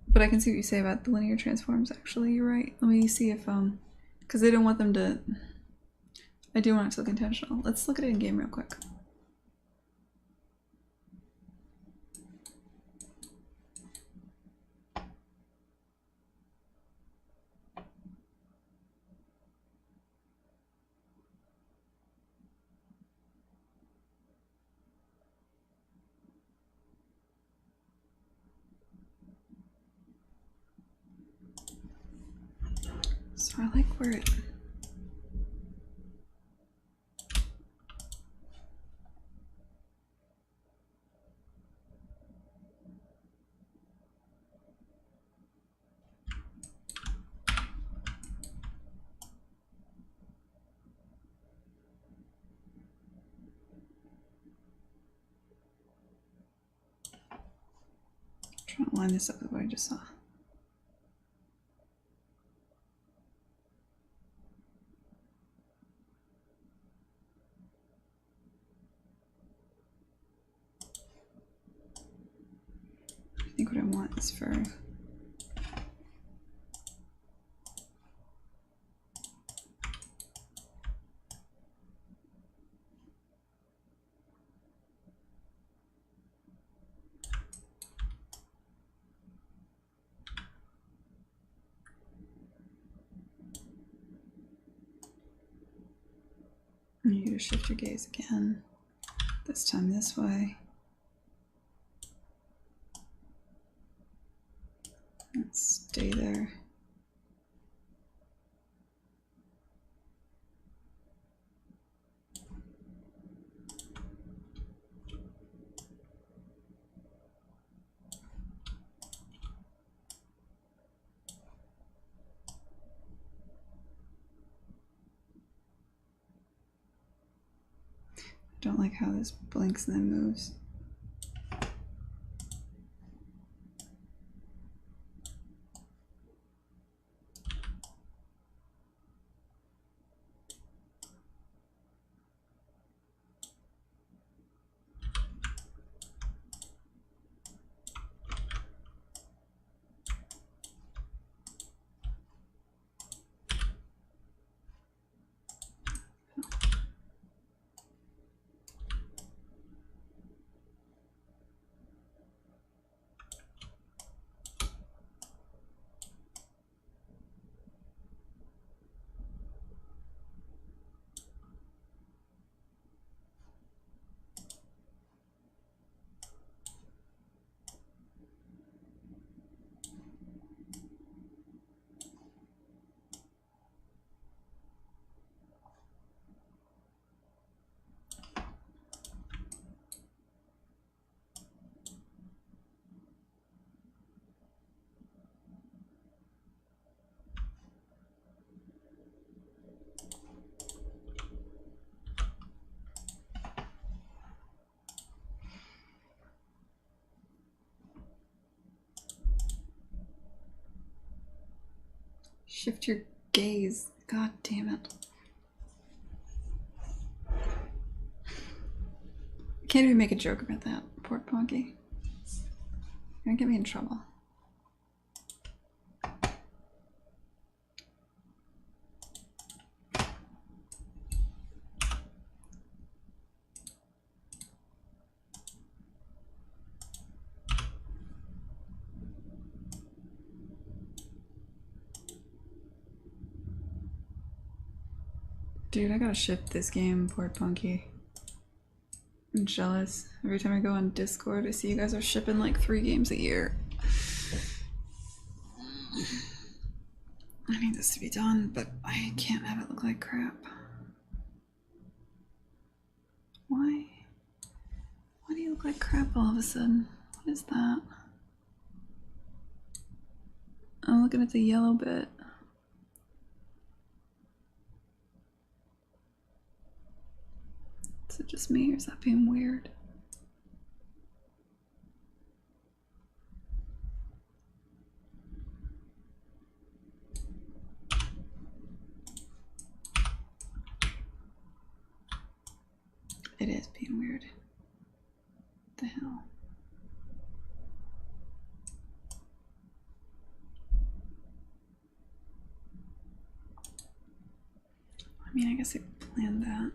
But I can see what you say about the linear transforms, actually. You're right. Let me see if, because they don't want them to... I do want it to look intentional. Let's look at it in game real quick. So I like where it... trying to line this up with what I just saw. I think what I want is for... you to shift your gaze again. This time this way. Let's stay there. I don't like how this blinks and then moves. Shift your gaze. God damn it. Can't even make a joke about that, poor Ponky. You're gonna get me in trouble. Dude, I gotta ship this game, poor Punky. I'm jealous. Every time I go on Discord, I see you guys are shipping like 3 games a year. I need this to be done, but I can't have it look like crap. Why? Why do you look like crap all of a sudden? What is that? I'm looking at the yellow bit. Is it just me or is that being weird? It is being weird. What the hell? I mean, I guess I planned that.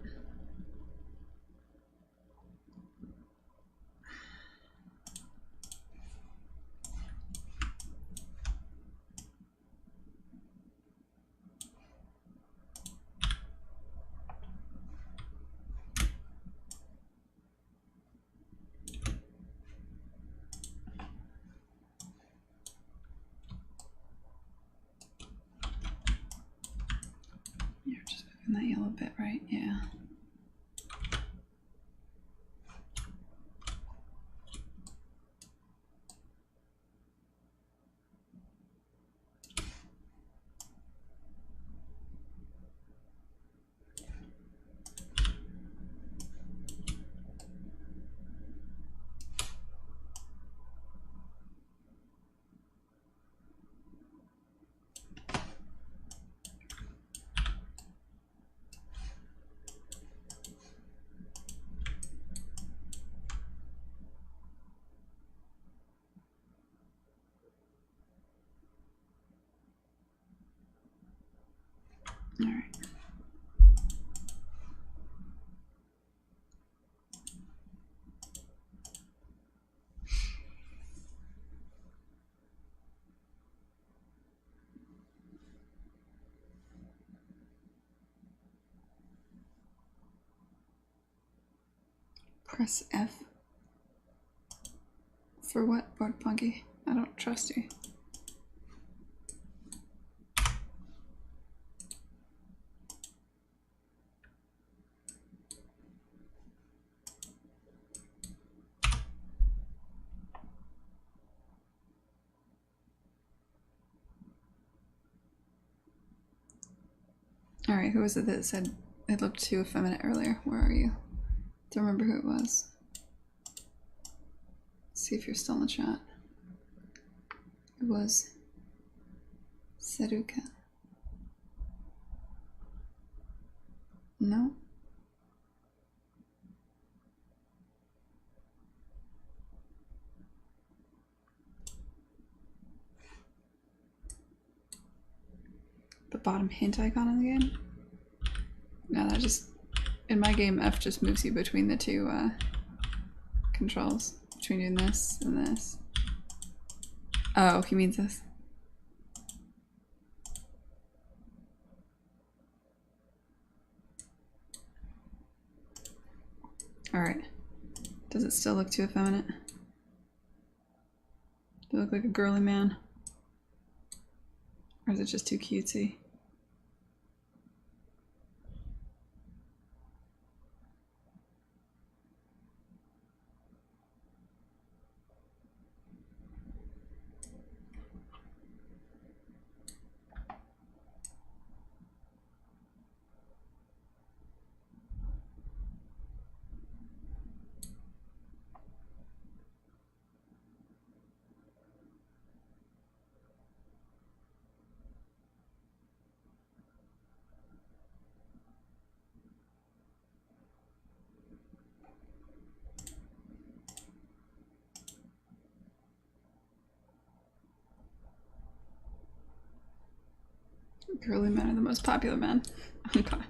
You're just moving that yellow bit, right? Yeah. All right. Press F. For what, Bud Punky? I don't trust you. Alright, who was it that said it looked too effeminate earlier? Where are you? Don't remember who it was. Let's see if you're still in the chat. It was Seruka. No? The bottom hint icon in the game? No, that just... In my game, F just moves you between the two controls. Between doing this and this. Oh, he means this. Alright. Does it still look too effeminate? Do it look like a girly man? Or is it just too cutesy? Girly men are the most popular men. Okay. I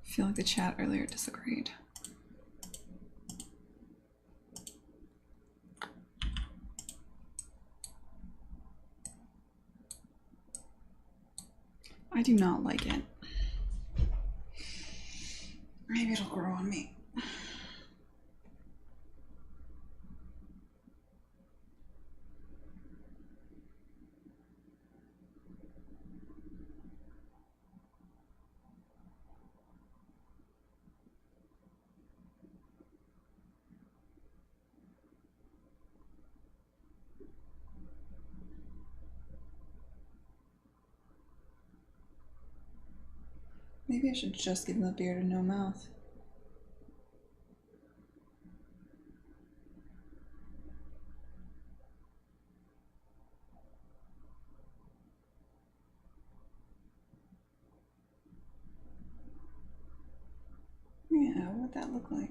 feel like the chat earlier disagreed. I do not like it. Maybe it'll grow on me. Maybe I should just give him a beard and no mouth. Yeah, what would that look like?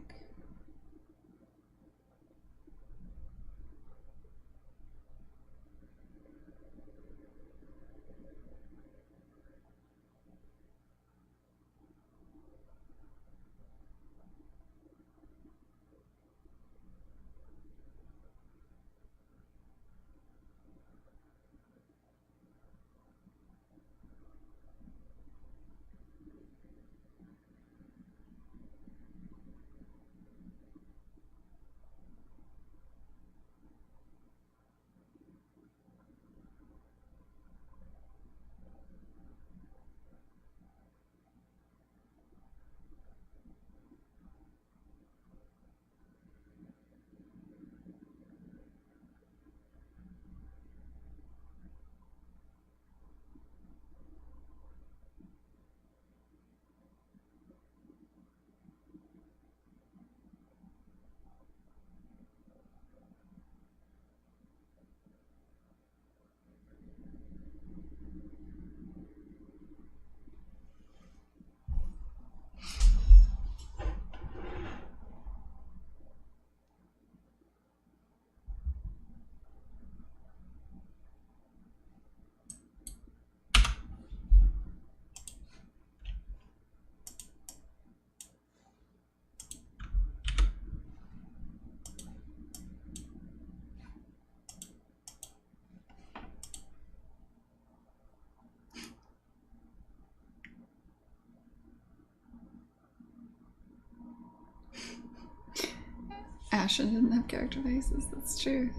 Ashen didn't have character faces, that's true.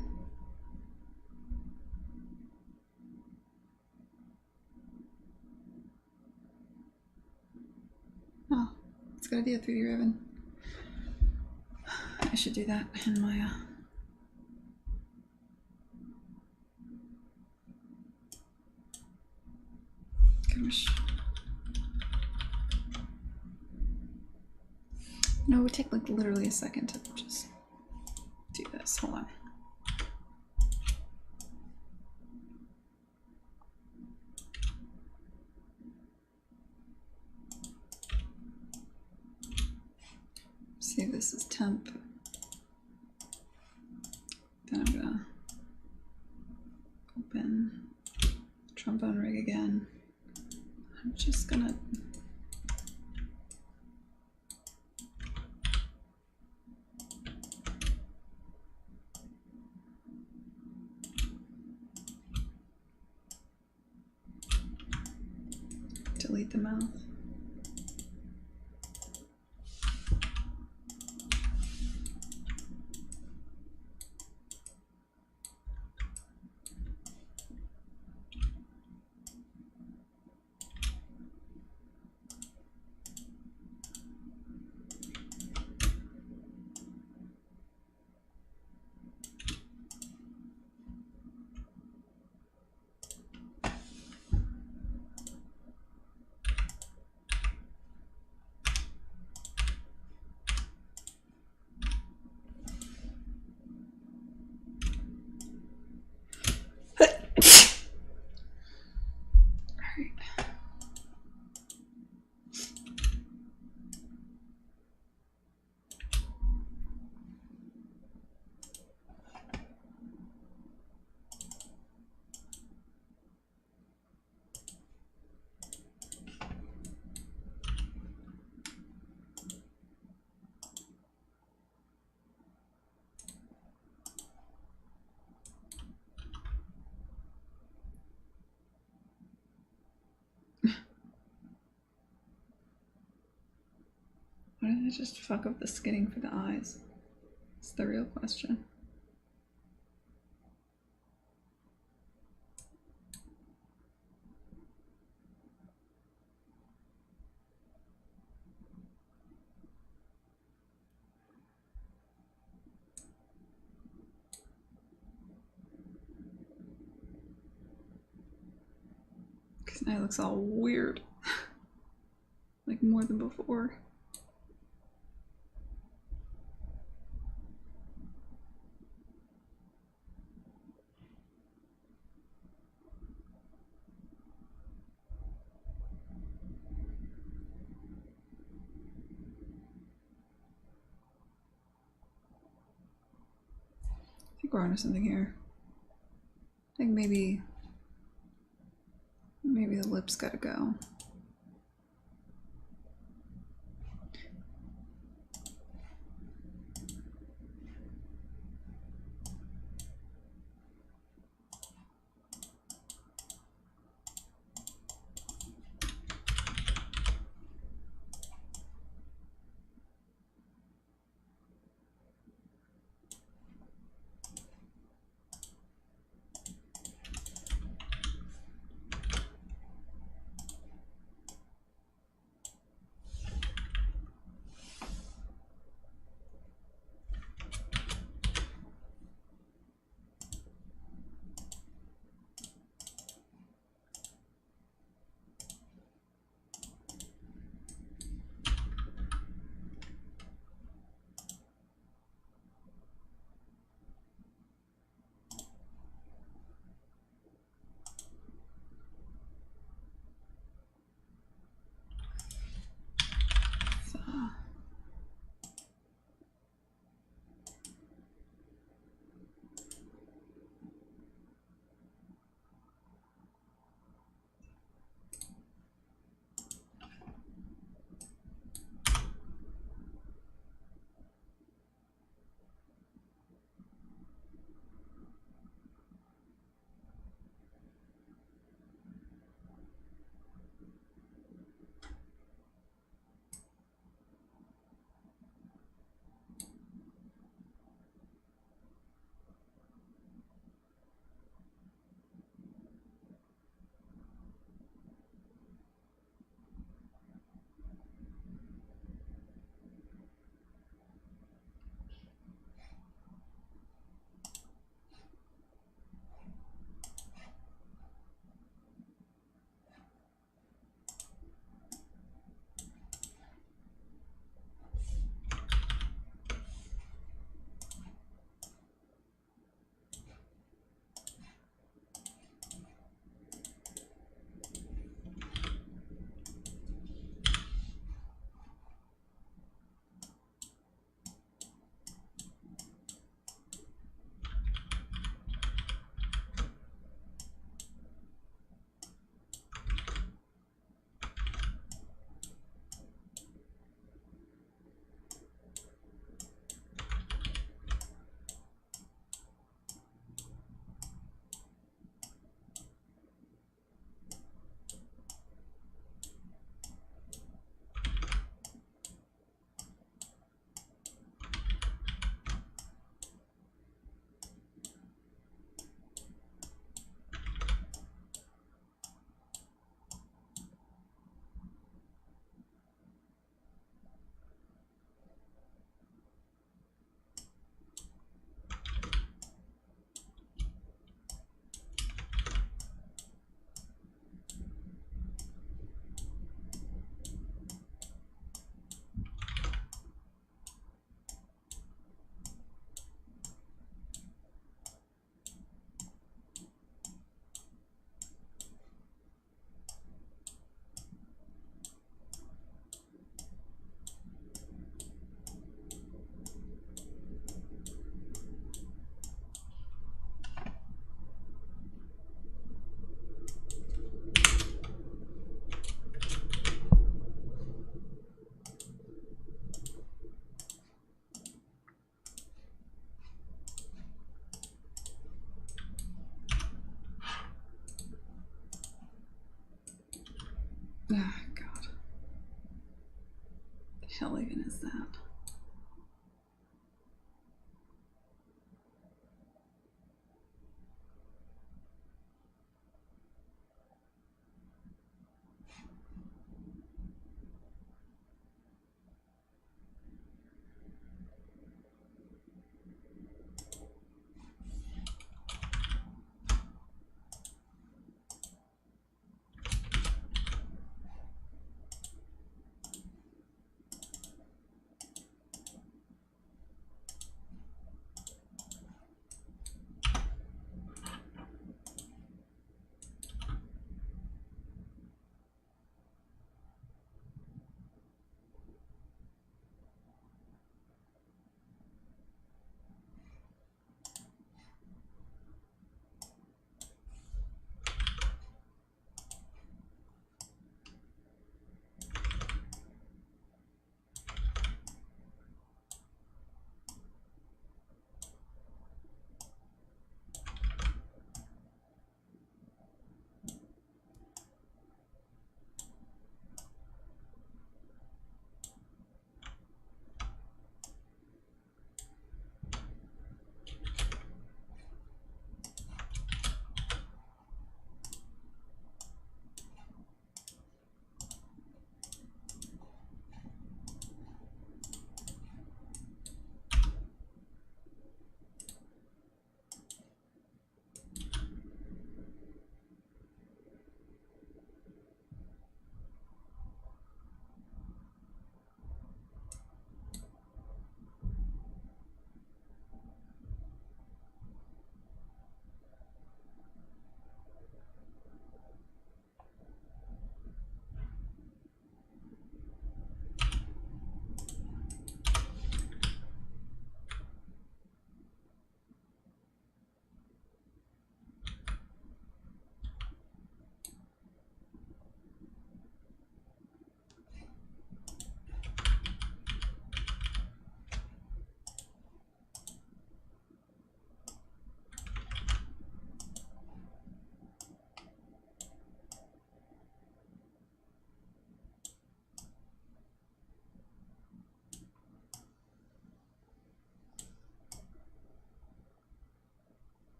Oh, it's gotta be a 3D ribbon. I should do that in my gosh. No, it would take like literally a second to just do this. Hold on. See if this is temp. Then I'm gonna open trombone rig again. I'm just gonna delete the mouth. Why did I just fuck up the skinning for the eyes? It's the real question. Because now it looks all weird. like more than before. I think we're onto something here. I think maybe the lips gotta go. Oh, God. The hell even is that?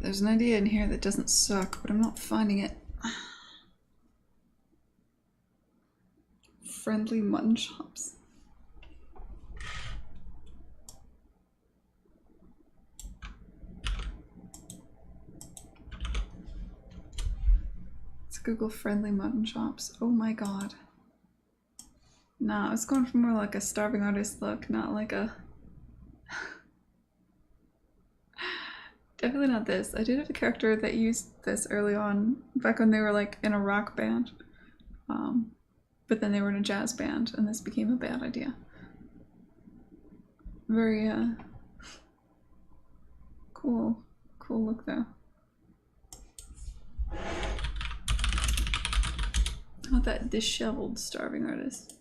There's an idea in here that doesn't suck, but I'm not finding it. Friendly mutton chops. Let's Google friendly mutton chops. Oh my god. Nah, I was going for more like a starving artist look, not like a... Definitely not this. I did have a character that used this early on, back when they were like in a rock band. But then they were in a jazz band, and this became a bad idea. Very, cool look though. How about that disheveled starving artist?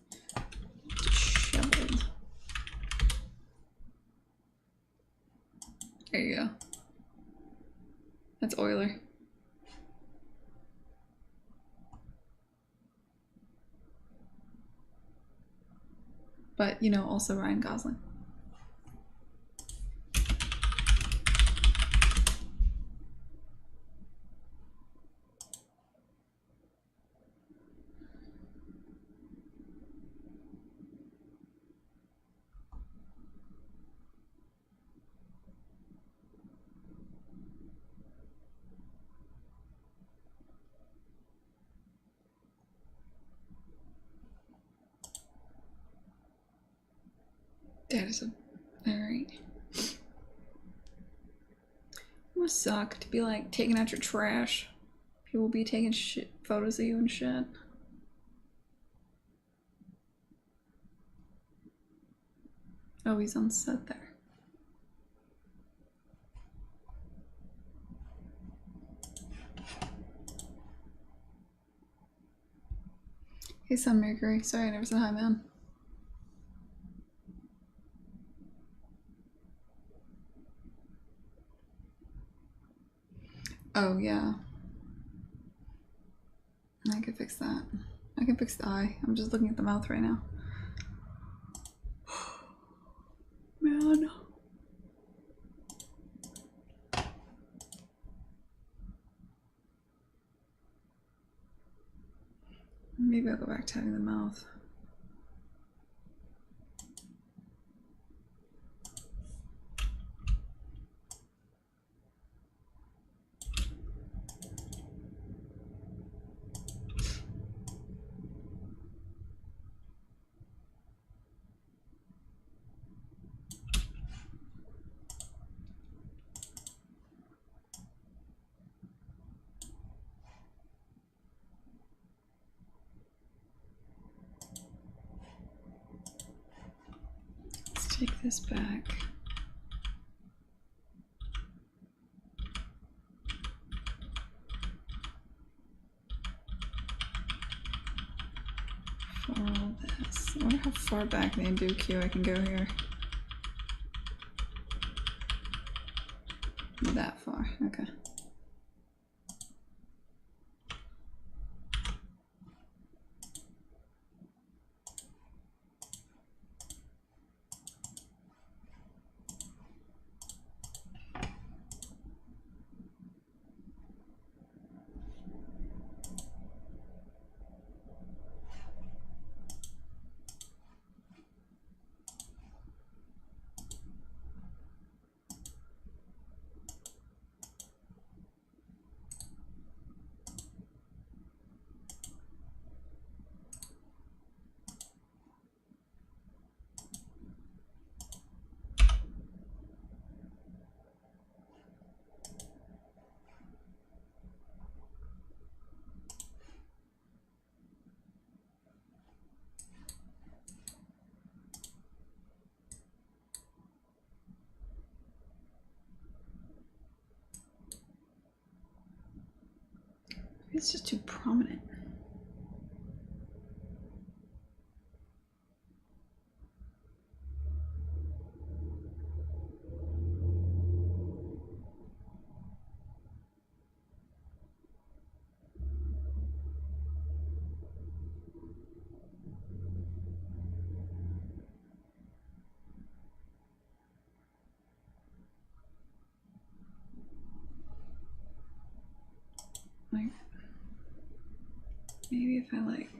Disheveled. There you go. That's Euler. But, you know, also Ryan Gosling. That is a... Alright. It must suck to be like taking out your trash. People be taking shit photos of you and shit. Oh, he's on set there. Hey, Sun Mercury. Sorry, I never said hi, man. Oh, yeah. I could fix that. I can fix the eye. I'm just looking at the mouth right now. Man. Maybe I'll go back to having the mouth. Let's take this back. For all this. I wonder how far back in the undo queue I can go here. That far, okay. It's just too prominent. Maybe if I like...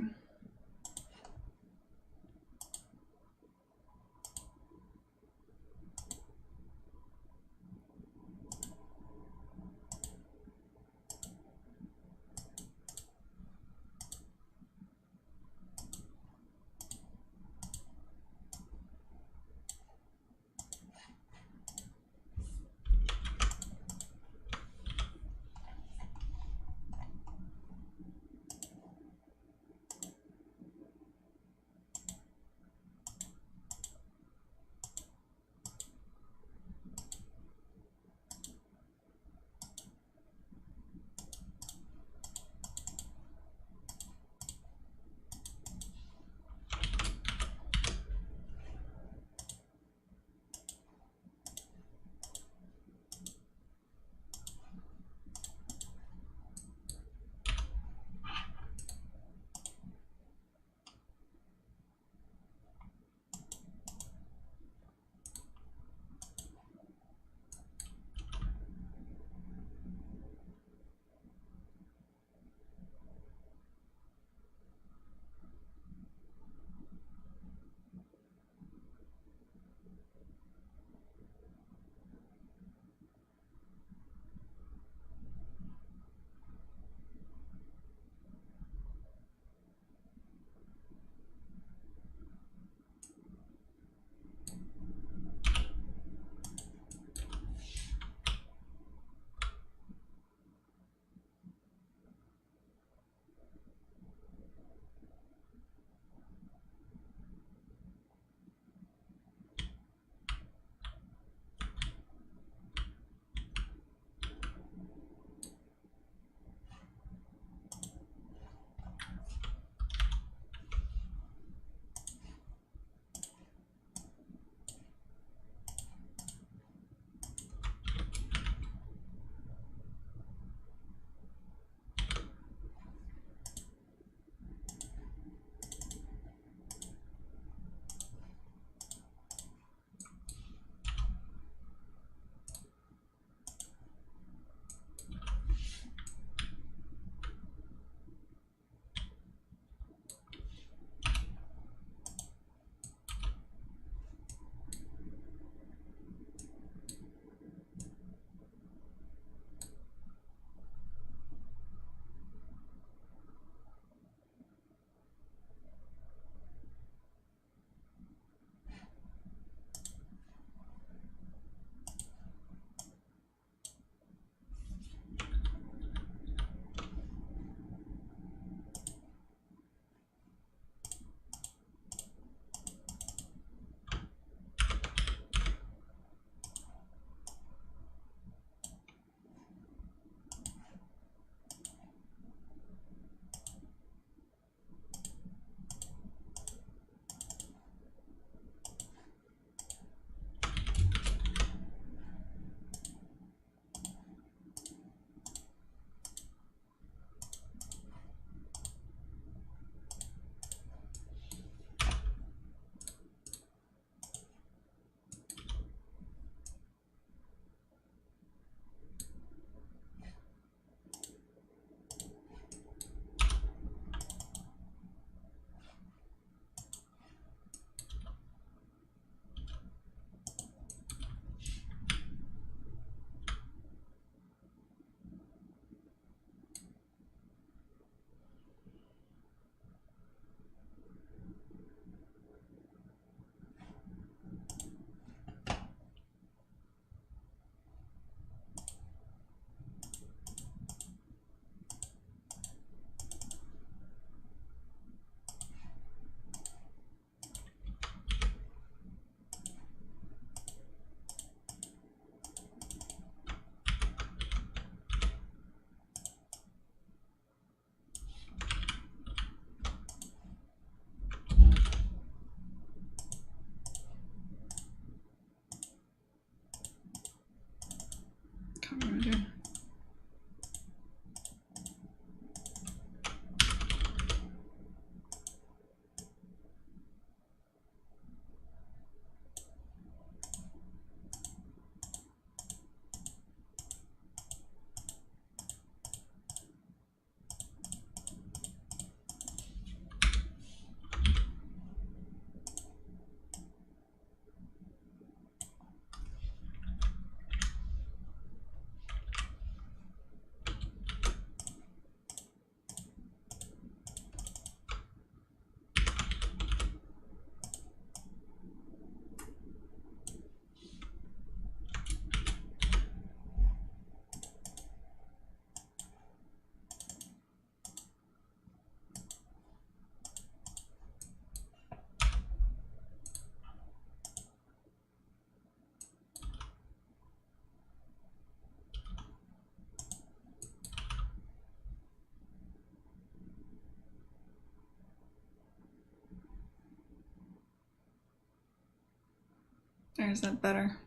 There's that better.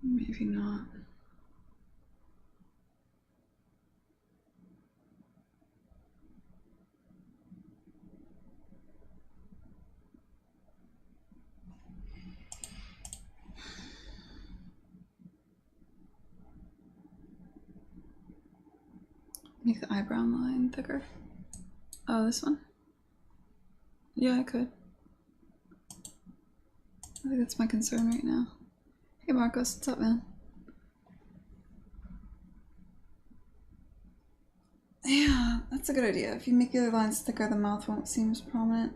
Maybe not. Make the eyebrow line thicker. Oh, this one? Yeah, I could. I think that's my concern right now. Hey Marcos, what's up, man? Yeah, that's a good idea. If you make the other lines thicker, the mouth won't seem as prominent.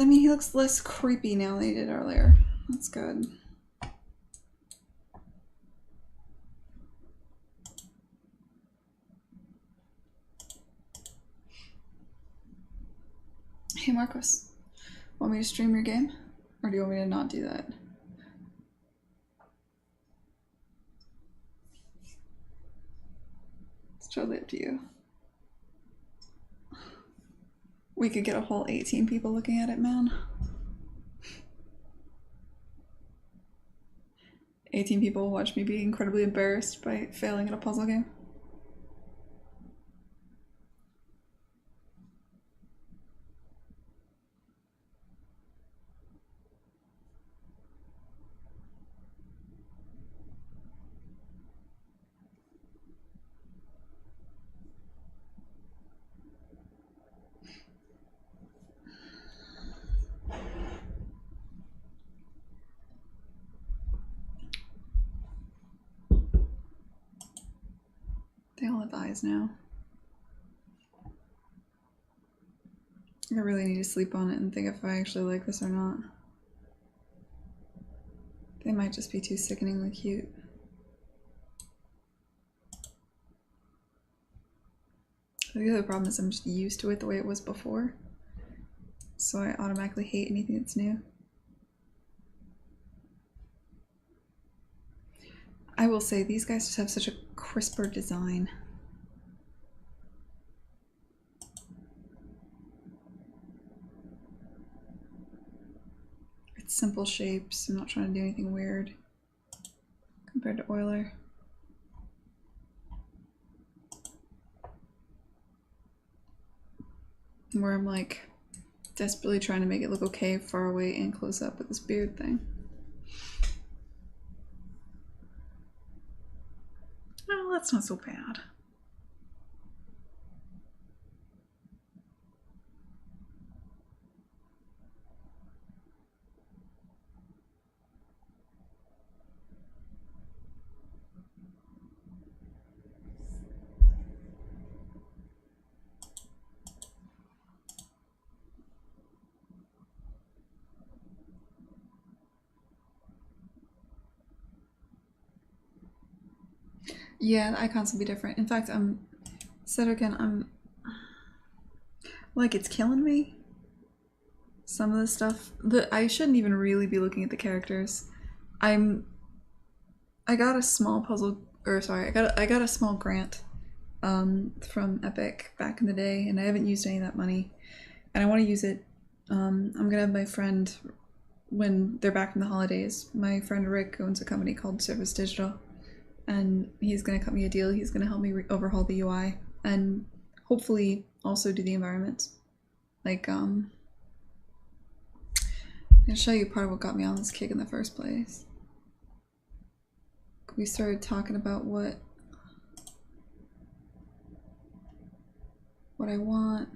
I mean, he looks less creepy now than he did earlier. That's good. Hey Marcos, want me to stream your game? Or do you want me to not do that? It's totally up to you. We could get a whole 18 people looking at it, man. 18 people watch me be incredibly embarrassed by failing at a puzzle game. They all have eyes now. I really need to sleep on it and think if I actually like this or not. They might just be too sickeningly cute. The other problem is I'm just used to it the way it was before. So I automatically hate anything that's new. I will say, these guys just have such a crisper design. It's simple shapes. I'm not trying to do anything weird compared to Euler. Where I'm like desperately trying to make it look okay far away and close up with this beard thing. Oh, that's not so bad. Yeah, the icons will be different. In fact, said again, I'm like, it's killing me. Some of the stuff that I shouldn't even really be looking at the characters. I got a small puzzle, or sorry, I got a small grant from Epic back in the day, and I haven't used any of that money, and I want to use it. I'm gonna have my friend, when they're back from the holidays, my friend Rick owns a company called Service Digital, and he's gonna cut me a deal. He's gonna help me overhaul the UI and hopefully also do the environments. Like, I'm gonna show you part of what got me on this kick in the first place. We started talking about what I want.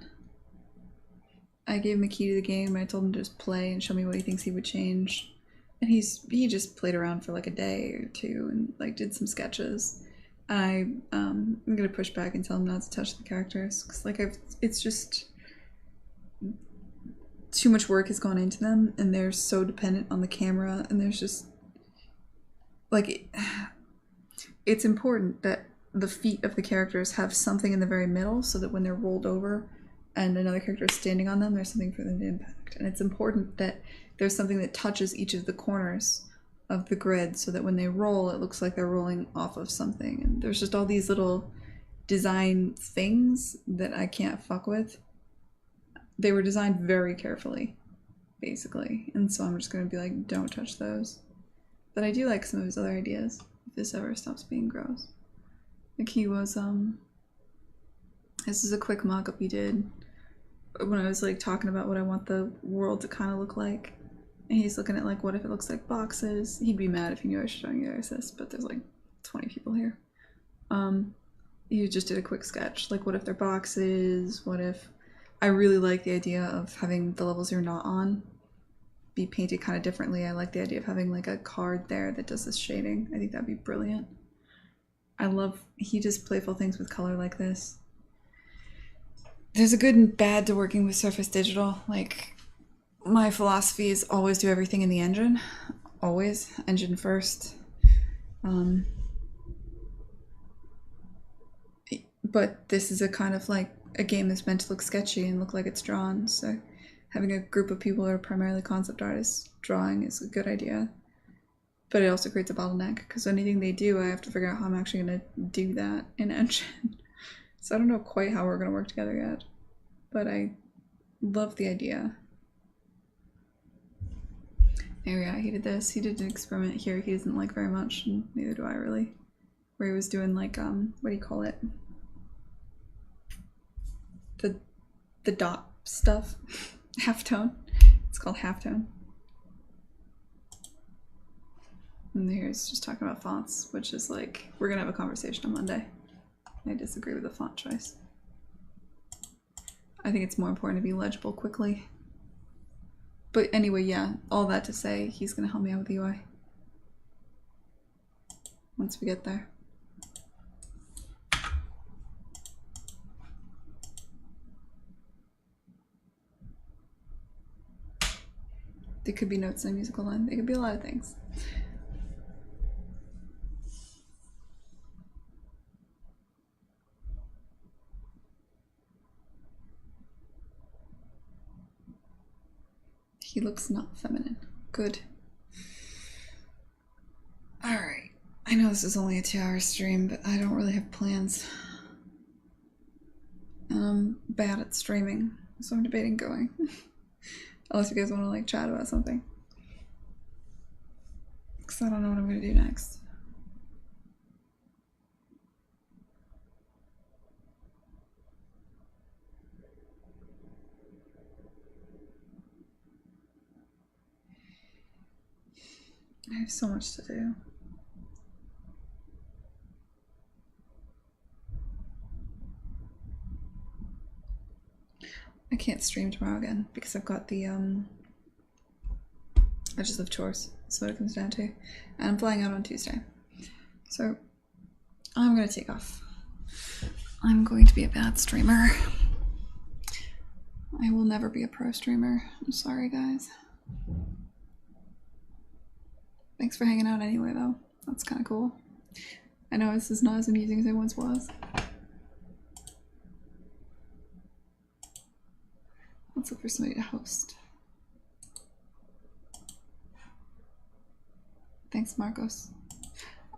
I gave him a key to the game and I told him to just play and show me what he thinks he would change. And he just played around for like a day or two and like did some sketches. And I'm gonna push back and tell him not to touch the characters because like it's just too much work has gone into them and they're so dependent on the camera, and there's just like it's important that the feet of the characters have something in the very middle so that when they're rolled over and another character is standing on them, there's something for them to impact. And it's important that there's something that touches each of the corners of the grid so that when they roll, it looks like they're rolling off of something. And there's just all these little design things that I can't fuck with. They were designed very carefully, basically. And so I'm just going to be like, don't touch those. But I do like some of his other ideas, if this ever stops being gross. Like he was, this is a quick mock-up he did when I was like talking about what I want the world to kind of look like. And he's looking at like, what if it looks like boxes? He'd be mad if he knew I was showing you guys this, but there's like 20 people here. He just did a quick sketch. Like, what if they're boxes? What if... I really like the idea of having the levels you're not on be painted kind of differently. I like the idea of having like a card there that does this shading. I think that'd be brilliant. I love... he does playful things with color like this. There's a good and bad to working with Surface Digital. Like, my philosophy is always do everything in the engine. Always. Engine first. But this is a kind of like a game that's meant to look sketchy and look like it's drawn. So having a group of people who are primarily concept artists drawing is a good idea. But it also creates a bottleneck because anything they do, I have to figure out how I'm actually going to do that in engine. So I don't know quite how we're going to work together yet. But I love the idea. There we go. He did this. He did an experiment here he doesn't like very much, and neither do I really. Where he was doing like, what do you call it? The dot stuff. Halftone. It's called halftone. And here's just talking about fonts, which is like, we're gonna have a conversation on Monday. I disagree with the font choice. I think it's more important to be legible quickly. But anyway, yeah, all that to say, he's gonna help me out with the UI. Once we get there. They could be notes in a musical line. They could be a lot of things. He looks not feminine. Good. Alright. I know this is only a 2-hour stream, but I don't really have plans. And I'm bad at streaming, so I'm debating going. Unless you guys want to like chat about something. Because I don't know what I'm going to do next. I have so much to do. I can't stream tomorrow again because I've got the I just have chores. That's what it comes down to. And I'm flying out on Tuesday. So I'm gonna take off. I'm going to be a bad streamer. I will never be a pro streamer. I'm sorry, guys. Thanks for hanging out anyway, though. That's kind of cool. I know this is not as amusing as it once was. Let's look for somebody to host. Thanks, Marcos.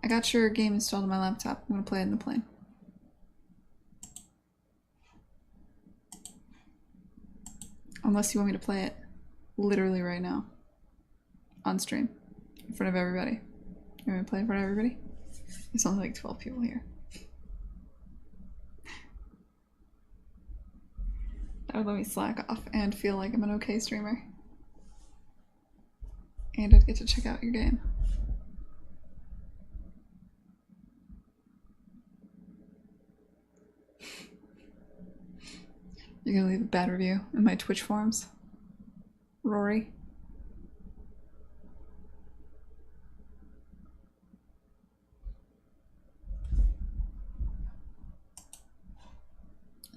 I got your game installed on my laptop. I'm gonna play it in the plane. Unless you want me to play it literally right now. On stream. In front of everybody. You want me to play in front of everybody? There's only like 12 people here. That would let me slack off and feel like I'm an okay streamer. And I'd get to check out your game. You're gonna leave a bad review in my Twitch forums? Rory?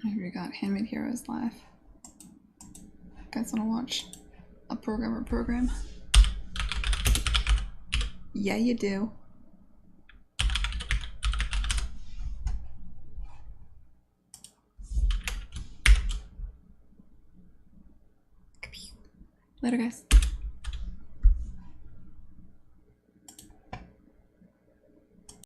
I already got Handmade Heroes live. You guys wanna watch a programmer program? Yeah, you do. Later, guys.